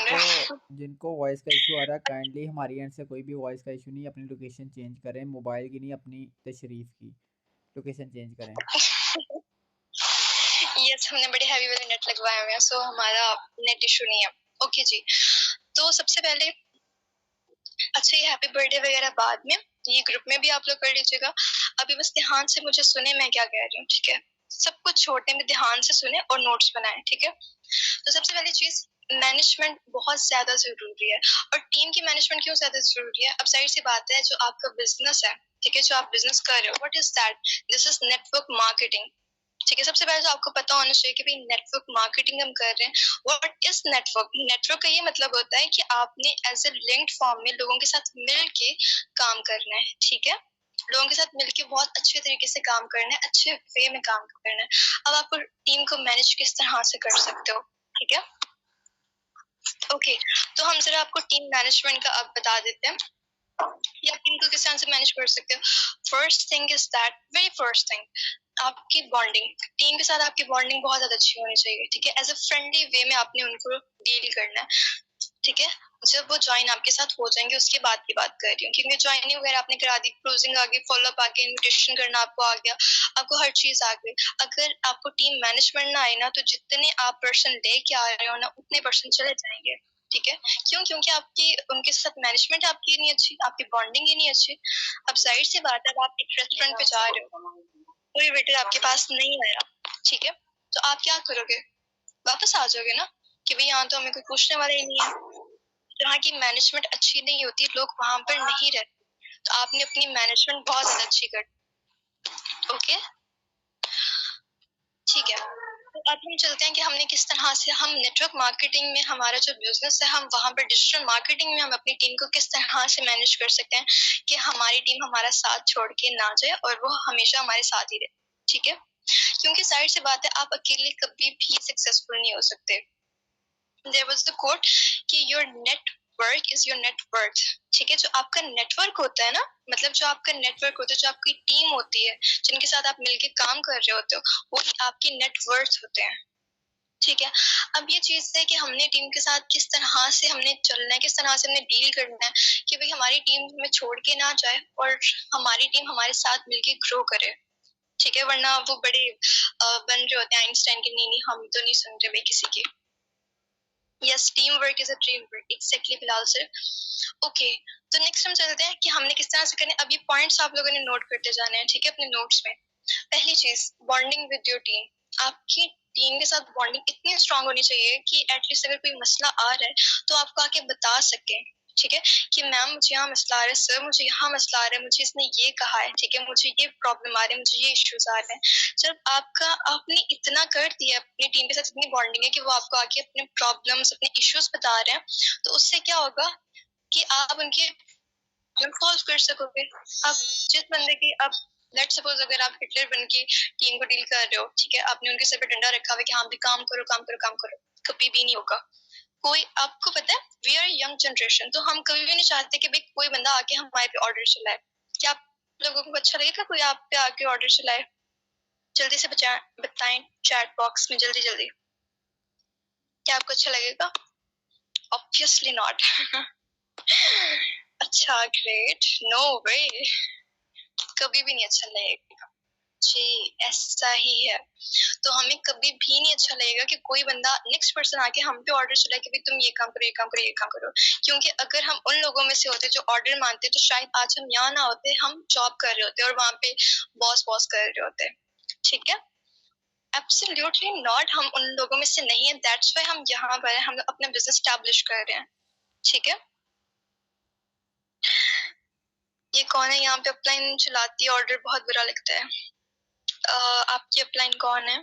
जिनको वॉइस का इशू आ रहा है, काइंडली हमारी एंड से कोई भी वॉइस का इशू नहीं, अपनी लोकेशन चेंज करें, मोबाइल की नहीं, अपनी तशरीफ की लोकेशन चेंज करें। यस, हमने बड़े हैवी वाले नेट लगवाए हुए हैं, सो हमारा नेट इशू नहीं है। ओके जी, तो सबसे पहले, अच्छा ये हैप्पी बर्थडे वगैरह बाद में, ये ग्रुप में भी आप लोग कर लीजिएगा। अभी बस ध्यान से मुझे सुने मैं क्या कह रही हूँ, ठीक है। सब कुछ छोड़ने में ध्यान से सुने और नोट्स बनाएं, ठीक है। तो सबसे पहली चीज, मैनेजमेंट बहुत ज्यादा जरूरी है। और टीम की मैनेजमेंट क्यों ज्यादा जरूरी है? अब जाहिर सी बात है, जो आपका बिजनेस है, ठीक है, जो आप बिजनेस कर रहे हो, what is that? This is network marketing, ठीक है। सबसे पहले तो आपको पता होना चाहिए कि भाई नेटवर्क मार्केटिंग हम कर रहे हैं। What is network? नेटवर्क का ये मतलब होता है कि आपने एज ए लिंक्ड फॉर्म में लोगों के साथ मिल के काम करना है, ठीक है। लोगों के साथ मिलके बहुत अच्छे तरीके से काम करना है, अच्छे वे में काम करना है। अब आप टीम को मैनेज किस तरह से कर सकते हो, ठीक है। ओके, तो हम जरा आपको टीम मैनेजमेंट का अब बता देते हैं, या टीम को किस तरह से मैनेज कर सकते हो। First thing is that, very first thing, आपकी बॉन्डिंग, टीम के साथ आपकी बॉन्डिंग बहुत ज्यादा अच्छी होनी चाहिए, ठीक है। एज अ फ्रेंडली वे में आपने उनको डील करना है, ठीक है। जब वो ज्वाइन आपके साथ हो जाएंगे उसके बाद की बात कर रही हूँ, क्योंकि ज्वाइनिंग वगैरह आपने करा दी, क्लोजिंग आ गई, फॉलोअप आ गया, इन्विटेशन करना आपको आ गया, आपको हर चीज आ गई। अगर आपको टीम मैनेजमेंट ना आए ना, तो जितने आप पर्सन लेके आ रहे हो ना, उतने पर्सन चले जाएंगे, ठीक है। क्यों? क्योंकि आपकी उनके साथ मैनेजमेंट आपकी नहीं अच्छी, आपकी बॉन्डिंग ही नहीं अच्छी। अब जाहिर सी बात है, अब आप एक रेस्टोरेंट पे जा रहे हो, कोई वेटर आपके पास नहीं आया, ठीक है, तो आप क्या करोगे? वापस आ जाओगे ना, कि भाई यहाँ तो हमें कोई पूछने वाला ही नहीं है। जहाँ की मैनेजमेंट अच्छी नहीं होती, लोग वहां पर नहीं रहते। तो आपने अपनी मैनेजमेंट बहुत ज्यादा अच्छी कर, ओके ठीक है। तो अब हम चलते हैं कि हमने किस तरह से हम नेटवर्क मार्केटिंग में हमारा जो बिजनेस है, हम वहां पर डिजिटल मार्केटिंग में हम अपनी टीम को किस तरह से मैनेज कर सकते हैं कि हमारी टीम हमारा साथ छोड़ के ना जाए और वो हमेशा हमारे साथ ही रहे। ठीक है, क्योंकि जाहिर सी बात है आप अकेले कभी भी सक्सेसफुल नहीं हो सकते। देयर वाज द कोट कि your network is your net worth. ठीक है, जो आपका नेटवर्क होता है ना, मतलब जो आपका नेटवर्क होता है, जो आपकी टीम होती है, जिनके साथ आप मिलके काम कर रहे होते हो, वही आपके नेटवर्थ होते हैं। ठीक है, अब ये चीज है कि हमने टीम के साथ किस तरह से हमने चलना है, किस तरह से हमने डील करना है कि भाई हमारी टीम हमें छोड़ के ना जाए और हमारी टीम हमारे साथ मिलके ग्रो करे। ठीक है, वरना वो बड़े बन रहे होते हैं आइंस्टाइन के, नहीं नहीं हम तो नहीं सुन रहे भाई किसी की। Yes, team work is a dream work, exactly Bilal sir. Okay, तो नेक्स्ट हम चलते हैं कि हमने किस तरह से करना है। अब ये पॉइंट्स आप लोगों ने नोट करते जाने हैं, ठीक है, अपने नोट्स में। पहली चीज, बॉन्डिंग विद योर टीम। आपकी टीम के साथ बॉन्डिंग इतनी स्ट्रांग होनी चाहिए कि एटलीस्ट अगर कोई मसला आ रहा है तो आपको आके बता सके। ठीक है, कि मैम मुझे यहाँ मसला आ रहा है, सर मुझे यहाँ मसला आ रहा है, मुझे इसने ये कहा है, ठीक है, मुझे ये प्रॉब्लम आ रही है, मुझे ये इश्यूज आ रहे हैं। जब आपने इतना कर दिया, अपनी टीम के साथ इतनी बॉन्डिंग है कि वो आपको आके अपने प्रॉब्लम्स, अपने इश्यूज बता रहे हैं, तो उससे क्या होगा कि आप उनके सॉल्व कर सकोगे। अब जिस बंदे की, अब लेट सपोज अगर आप हिटलर बन के टीम को डील कर रहे हो, ठीक है, आपने उनके सर पे डंडा रखा हुआ है कि हाँ भी काम करो काम करो काम करो, कभी भी नहीं होगा। कोई, आपको पता है वी आर यंग जनरेशन, तो हम कभी भी नहीं चाहते कि भाई कोई बंदा आके हमारे पे ऑर्डर चलाए। क्या आप लोगों को अच्छा लगेगा कोई आप पे आके ऑर्डर चलाए? जल्दी से बताएं चैट बॉक्स में, जल्दी जल्दी। क्या आपको अच्छा लगेगा? Obviously not. अच्छा, ग्रेट, नो वे, कभी भी नहीं अच्छा लगेगा जी, ऐसा ही है। तो हमें कभी भी नहीं अच्छा लगेगा कि कोई बंदा, नेक्स्ट पर्सन आके हम पे ऑर्डर चलाए कि भाई तुम ये काम करो, ये काम करो, ये काम करो। क्योंकि अगर हम उन लोगों में से होते जो ऑर्डर मानते, तो शायद आज हम यहाँ ना होते, हम जॉब कर रहे होते और वहां पे बॉस बॉस कर रहे होते। ठीक है, एब्सोल्युटली नॉट, हम उन लोगों में से नहीं है, दैट्स व्हाई हम यहाँ पर हम अपना बिजनेस स्टैब्लिश कर रहे हैं। ठीक है, ये कौन है यहाँ पे अपलाइन चलाती है ऑर्डर, बहुत बुरा लगता है। आपकी अपलाइन कौन है?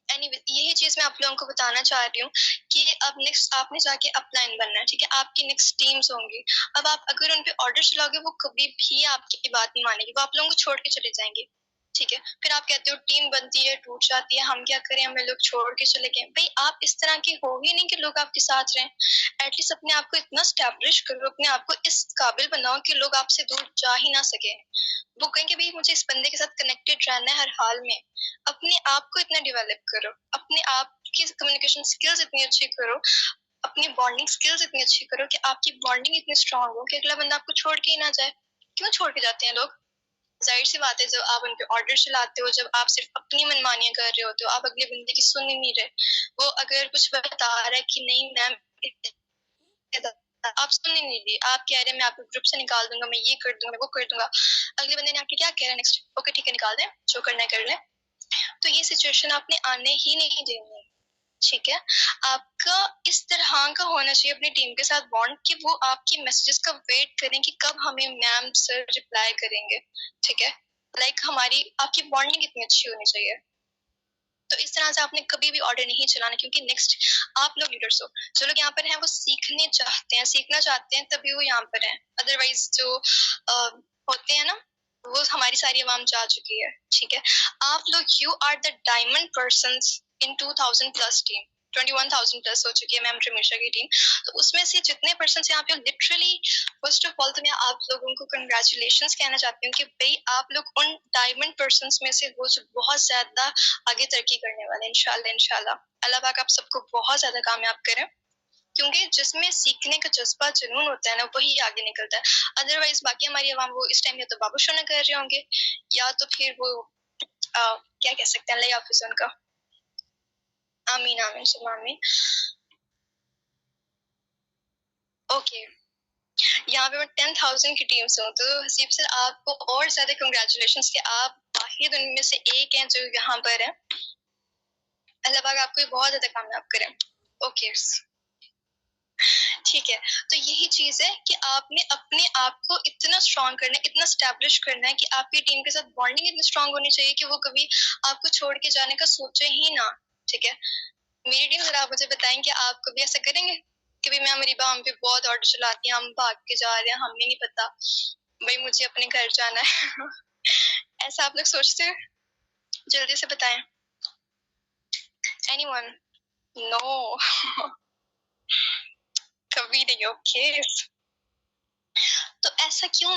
Anyway, यही चीज मैं आप लोगों को बताना चाह रही हूँ कि अब नेक्स्ट आपने जाके अपलाइन बनना है। ठीक है, आपकी नेक्स्ट टीम्स होंगी। अब आप अगर उन पे ऑर्डर चलाओगे, वो कभी भी आपकी बात नहीं मानेगी, वो आप लोगों को छोड़ के चले जाएंगे। ठीक है, फिर आप कहते हो टीम बनती है, टूट जाती है, हम क्या करें, हमें लोग छोड़ के चले गए। भाई आप इस तरह के हो ही नहीं कि लोग आपके साथ रहें। एटलीस्ट अपने आप को इतना स्टैब्लिश करो, अपने आप को इस काबिल बनाओ कि लोग आपसे दूर जा ही ना सके। वो कहेंगे भाई मुझे इस बंदे के साथ कनेक्टेड रहना है हर हाल में। अपने आप को इतना डेवलप करो, अपने आप की कम्युनिकेशन स्किल्स इतनी अच्छी करो, अपनी बॉन्डिंग स्किल्स इतनी अच्छी करो कि आपकी बॉन्डिंग इतनी स्ट्रांग हो कि अगला बंदा आपको छोड़ के ही ना जाए। क्यों छोड़ के जाते हैं लोग? जाहिर सी बात है, जब आप उन पे ऑर्डर चलाते हो, जब आप सिर्फ अपनी मनमानियां कर रहे होते हो, आप अगले बंदे की सुन ही नहीं रहे। वो अगर कुछ बता रहा है कि नहीं मैम, आप सुन ही नहीं रही, आप कह रहे हैं मैं आपको ग्रुप से निकाल दूंगा, मैं ये कर दूंगा, मैं वो कर दूंगा। अगले बंदे ने आपके क्या कह रहा है नेक्स्ट, ओके ठीक है निकाल दें, जो करना है कर लें। तो ये सिचुएशन आपने आने ही नहीं देनी। ठीक है, आपका इस तरह का होना चाहिए अपनी टीम के साथ बॉन्ड कि वो आपकी मैसेजेस का वेट करें कि कब हमें मैम सर रिप्लाई करेंगे। ठीक है, हमारी आपकी बॉन्डिंग इतनी अच्छी होनी चाहिए। तो इस तरह से आपने कभी भी ऑर्डर नहीं चलाना, क्योंकि नेक्स्ट आप लोग लीडर्स हो। जो लोग यहाँ पर हैं वो सीखने चाहते हैं, सीखना चाहते हैं, तभी वो यहाँ पर हैं। अदरवाइज जो होते हैं ना, वो हमारी सारी आवाम जा चुकी है। ठीक है, आप लोग you are the diamond person in 2000 plus team, 21,000 plus हो चुकी है मैम रमेशा की टीम। तो उसमें से जितने पर्सन यहाँ पे लिटरली, फर्स्ट ऑफ ऑल तो मैं आप लोगों को कंग्रेचुलेशन कहना चाहती हूँ कि भाई आप लोग उन डायमंड पर्सन में से हो जो बहुत ज्यादा आगे तरक्की करने वाले। इंशाल्लाह इंशाल्लाह अल्लाह पाक आप सबको बहुत ज्यादा कामयाब करें, क्योंकि जिसमें सीखने का जज्बा जुनून होता है ना, वही आगे निकलता है। अदरवाइज बाकी हमारी आवाम वो इस टाइम या तो बाबू शोना कर रहे होंगे, या तो फिर वो क्या कह सकते हैं, अल्लाह हाफिज उनका। आमीन आमीन सुम्मा आमीन। ओके, यहाँ पे मैं 10,000 की टीम से हूँ, तो हसीब सर आपको और ज्यादा कंग्रेचुलेशन कि आप वाहिद उनमें से एक हैं जो यहाँ पर है। अल्लाह पाक आपको बहुत ज्यादा कामयाब करे। ओके ठीक है, तो यही चीज है कि आपने अपने आप को इतना स्ट्रांग करना है, इतना स्टैब्लिश करना है कि आपकी टीम के साथ बॉन्डिंग इतनी स्ट्रांग होनी चाहिए कि वो कभी आपको छोड़ के जाने का सोचे ही ना। ठीक है, मेरी टीम जरा आप मुझे बताएं कि आप कभी ऐसा करेंगे कि भाई मैं मेरी हम पे बहुत ऑर्डर चलाती हैं, हम भाग के जा रहे हैं, हमें नहीं पता भाई मुझे अपने घर जाना है ऐसा आप लोग सोचते हैं? जल्दी से बताएं। एनीवन? नो कभी नहीं। ओके तो ऐसा क्यों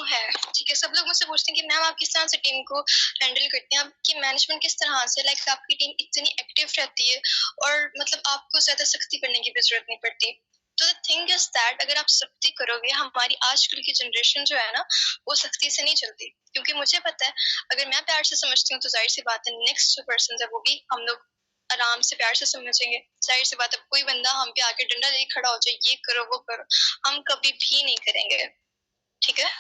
है? ठीक है, सब लोग मुझसे पूछते हैं कि मैम आप किस तरह से टीम को हैंडल करते हैं, आपकी मैनेजमेंट किस तरह से, लाइक आपकी टीम इतनी एक्टिव रहती है और मतलब आपको ज्यादा सख्ती करने की भी जरूरत नहीं पड़ती। तो द थिंग इज दैट अगर आप सख्ती करोगे, हमारी आजकल की जनरेशन जो है ना वो सख्ती से नहीं चलती, क्योंकि मुझे पता है अगर मैं प्यार से समझती हूँ तो जाहिर सी बात है नेक्स्ट जो पर्सन है वो भी हम लोग आराम से प्यार से समझेंगे। जाहिर सी बात है कोई बंदा हम पे आके डंडा लेके खड़ा हो जाए ये करो वो करो, हम कभी भी नहीं करेंगे। ठीक है,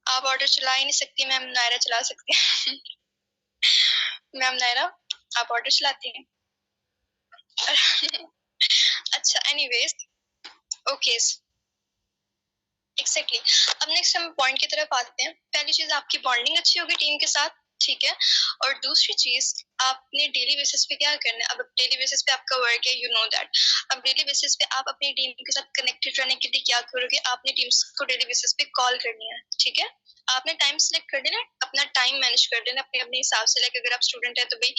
आप ऑर्डर चला ही नहीं सकती, मैम नायरा चला सकती है मैम नायरा आप ऑर्डर चलाती हैं अच्छा एनीवेज ओके एग्जैक्टली। अब नेक्स्ट हम पॉइंट की तरफ आते हैं। पहली चीज आपकी बॉन्डिंग अच्छी होगी टीम के साथ, ठीक है, और दूसरी चीज आपने डेली बेसिस पे क्या करना है। अब डेली बेसिस पे आपका वर्क है, यू नो दैट। अब डेली बेसिस पे आप अपनी टीम के साथ कनेक्टेड रहने के लिए क्या करोगे, आपने टीम्स को डेली बेसिस पे कॉल करनी है। ठीक है, आपने टाइम सेलेक्ट कर देना, अपना टाइम मैनेज कर देना अपने अपने हिसाब से। लाइक अगर आप स्टूडेंट है तो भाई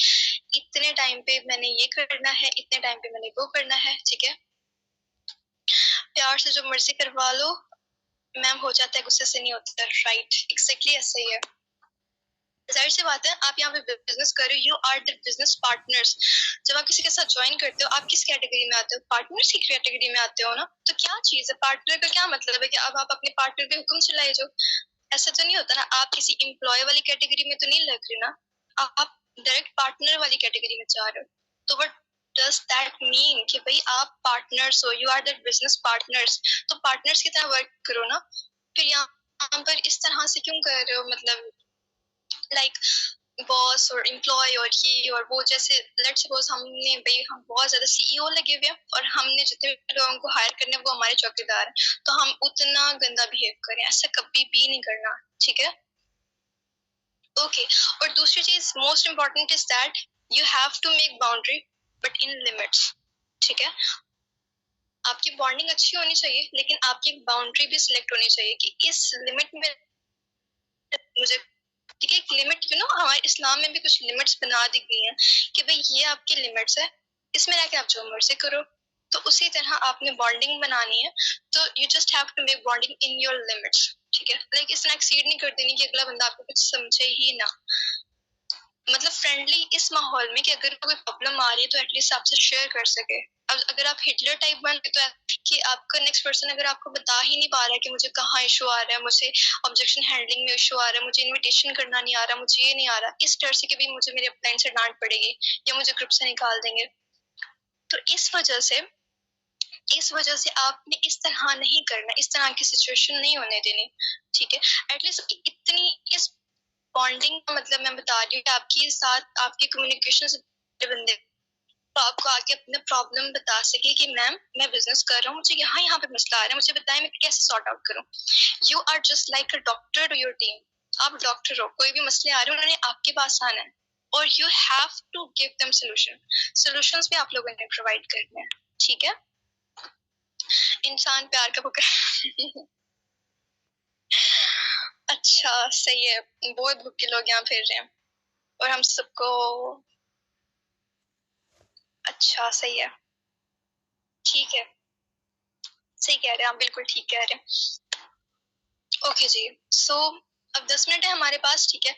इतने टाइम पे मैंने ये करना है, इतने टाइम पे मैंने वो करना है। ठीक है, प्यार से जो मर्जी करवा लो, मैम हो जाता है, गुस्से से नहीं होता। राइट, एग्जैक्टली ऐसा ही है। जाहिर सी बात है आप यहाँ पे बिजनेस कर रहे हो, you are the business partners. जब आप किसी के साथ ज्वाइन करते हो आप किस कैटेगरी में आते हो, पार्टनर्स की कैटेगरी में आते हो ना। तो क्या चीज है पार्टनर का, क्या मतलब है कि अब आप अपने पार्टनर पे हुक्म चलाए जो, ऐसा तो नहीं होता ना। आप किसी एम्प्लॉय वाली कैटेगरी में तो नहीं लग रहे ना, आप डायरेक्ट पार्टनर वाली कैटेगरी में जा रहे हो। तो वट डज दैट मीन कि भाई आप पार्टनर्स हो, you are that business partners. तो पार्टनर्स की तरह वर्क करो ना। फिर यहाँ पर इस तरह से क्यों कर रहे हो, मतलब लाइक बॉस और एम्प्लॉय और ये और वो। जैसे लेट्स सपोज हमने भाई हम बहुत ज्यादा सीईओ लगे हुए हैं और हमने जितने लोगों को हायर करने वो हमारे चौकीदार हैं, तो हम उतना गंदा बिहेव करें, ऐसा कभी भी नहीं करना। ठीक है, ओके और दूसरी चीज most important is that you have to make boundary but in limits. ठीक है, आपकी बॉन्डिंग अच्छी होनी चाहिए लेकिन आपकी बाउंड्री भी सिलेक्ट होनी चाहिए कि इस लिमिट में मुझे, ठीक है, एक लिमिट, यू नो हमारे इस्लाम में भी कुछ लिमिट्स बना दी गई हैं कि भाई ये आपकी लिमिट्स है, इसमें रह के आप जो मर्जी करो। तो उसी तरह आपने बॉन्डिंग बनानी है, तो you just have to make bonding in your limits. ठीक है, लाइक इस तरह एक्सीड नहीं कर देनी कि अगला बंदा आपको कुछ समझे ही ना। मतलब फ्रेंडली इस माहौल में कि अगर कोई प्रॉब्लम आ रही है तो एटलीस्ट आपसे शेयर कर सके। अब अगर आप हिटलर टाइप बन गए तो कि आपका नेक्स्ट पर्सन अगर आपको बता ही नहीं पा रहा है कि मुझे कहाँ इशू आ रहा है, मुझे ऑब्जेक्शन हैंडलिंग में इशू आ रहा है, मुझे इनविटेशन करना नहीं आ रहा, मुझे ये नहीं आ रहा, इस डर से कि भी मुझे मेरे अपलाइन से डांट पड़ेगी या मुझे ग्रुप से निकाल देंगे, तो इस वजह से आपने इस तरह नहीं करना, इस तरह की सिचुएशन नहीं होने देनी। ठीक है, एटलीस्ट इतनी इस बॉन्डिंग का मतलब मैं बता रही हूँ कि आपके साथ आपकी कम्युनिकेशन से बंदे तो आपको आके अपना प्रॉब्लम बता सके कि मैम मैं बिजनेस कर रहा हूँ, मुझे यहाँ यहाँ पे मसला आ रहा है, मुझे बताएं मैं कैसे सॉर्ट आउट करूँ। You are just like a doctor to your team. आप डॉक्टर हो, कोई भी मसले आ रहे हैं उन्होंने आपके पास आना है और you have to give them solutions भी आप लोगों ने प्रोवाइड करने हैं। ठीक है, इंसान प्यार का पुकार अच्छा सही है, बहुत भूखे लोग यहाँ फिर रहे हैं और हम सबको, अच्छा सही है, ठीक है, सही कह रहे हैं आप, बिल्कुल ठीक कह रहे हैं। ओके जी, सो अब 10 मिनट है हमारे पास, ठीक है,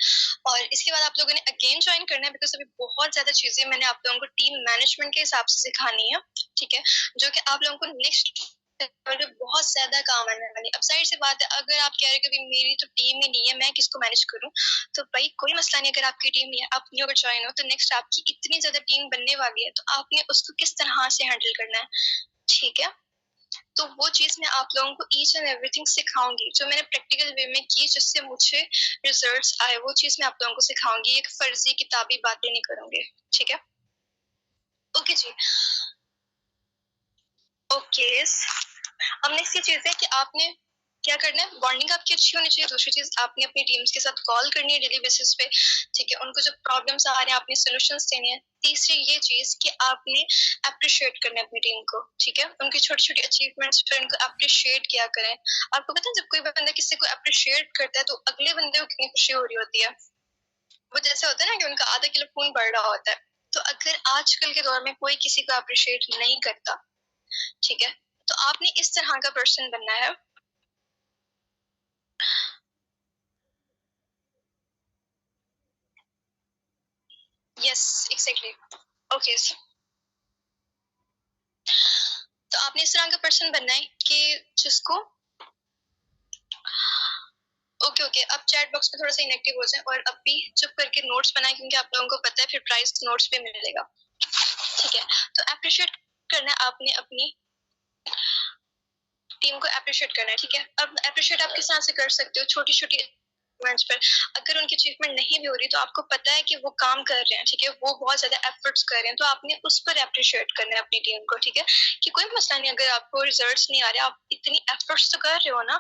और इसके बाद आप लोगों ने अगेन ज्वाइन करना है बिकॉज अभी बहुत ज्यादा चीजें मैंने आप लोगों को टीम मैनेजमेंट के हिसाब से सिखानी है। ठीक है, जो कि आप लोगों को नेक्स्ट बहुत ज्यादा काम आने वाली। अब जाहिर सी बात है अगर आप कह रहे हो कि मेरी तो टीम ही नहीं है, मैं किसको मैनेज करूं, तो भाई कोई मसला नहीं, अगर आपकी टीम नहीं है, आप न्यू अगर ज्वाइन हो तो नेक्स्ट आपकी इतनी ज्यादा टीम बनने वाली है तो आपने उसको किस तरह से हैंडल करना है। ठीक है, तो वो चीज मैं आप लोगों को ईच एंड एवरीथिंग सिखाऊंगी जो मैंने प्रैक्टिकल वे में की, जिससे मुझे रिजल्ट्स आए, वो चीज मैं आप लोगों को सिखाऊंगी। एक फर्जी किताबी बातें नहीं करूंगी, ठीक है? ओके जी। ओके, अब नेक्स्ट ये चीज है कि आपने क्या करना है, बॉन्डिंग आपकी अच्छी होनी चाहिए। दूसरी चीज, आपने अपनी टीम्स के साथ कॉल करनी है डेली बेसिस पे, ठीक है? उनको जो प्रॉब्लम्स आ रहे हैं आपने सोल्यूशंस देने हैं। तीसरी ये चीज कि आपने अप्रिशिएट करना है अपनी टीम को, ठीक है? उनकी छोटी छोटी अचीवमेंट्स पर उनको अप्रिशिएट किया करें। आपको पता है जब कोई बंदा किसी को अप्रिशिएट करता है तो अगले बंदे को कितनी खुशी हो रही होती है। वो जैसे होता है ना कि उनका आधा किलो खून बढ़ रहा होता है। तो अगर आजकल के दौर में कोई किसी को अप्रिशिएट नहीं करता, ठीक है, तो आपने इस तरह का पर्सन बनना है। Yes, exactly. ओके, तो आपने इस तरह का पर्सन बनना है कि जिसको ओके, अब चैट बॉक्स में थोड़ा सा इनएक्टिव हो जाए और अब भी चुप करके नोट्स बनाए, क्योंकि आप लोगों को पता है फिर प्राइस नोट्स पे मिलेगा, ठीक है? तो अप्रिशिएट करना है आपने अपनी टीम को, अप्रिशिएट करना है, ठीक है? अब अप्रिशिएट आप किस तरह से कर सकते हो, छोटी छोटी अचीवमेंट्स पर। अगर उनकी अचीवमेंट नहीं भी हो रही तो आपको पता है कि वो काम कर रहे हैं, ठीक है? वो बहुत ज्यादा एफर्ट्स कर रहे हैं, तो आपने उस पर अप्रिशिएट करना है अपनी टीम को, ठीक है? कि कोई मसला नहीं, अगर आपको रिजल्ट्स नहीं आ रहे, आप इतनी एफर्ट्स तो कर रहे हो ना,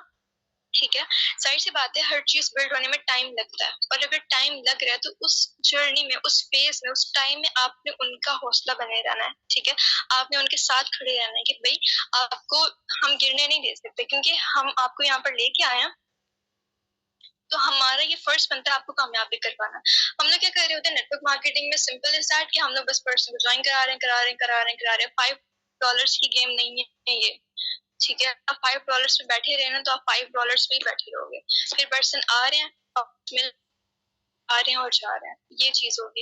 ठीक है? जाहिर सी बात है, हर चीज बिल्ड होने में टाइम लगता है, और अगर टाइम लग रहा है तो उस जर्नी में, उस फेज में, उस टाइम में आपने उनका हौसला बने रहना है, ठीक है? आपने उनके साथ खड़े रहना है कि भाई आपको हम गिरने नहीं दे सकते, क्योंकि हम आपको यहाँ पर लेके आए हैं, तो हमारा ये फर्ज बनता है आपको कामयाबी करवाना। हम लोग क्या कर रहे होते हैं नेटवर्क मार्केटिंग में, सिंपल इज दैट कि हम लोग बस पर्सन को ज्वाइन करा रहे हैं। $5 की गेम नहीं है ये, ठीक है? आप $5 पे बैठे रहे ना, तो आप $5 पे ही बैठे रहोगे। फिर पर्सन आ रहे हैं, मिल आ रहे हैं और जा रहे हैं, ये चीज होगी।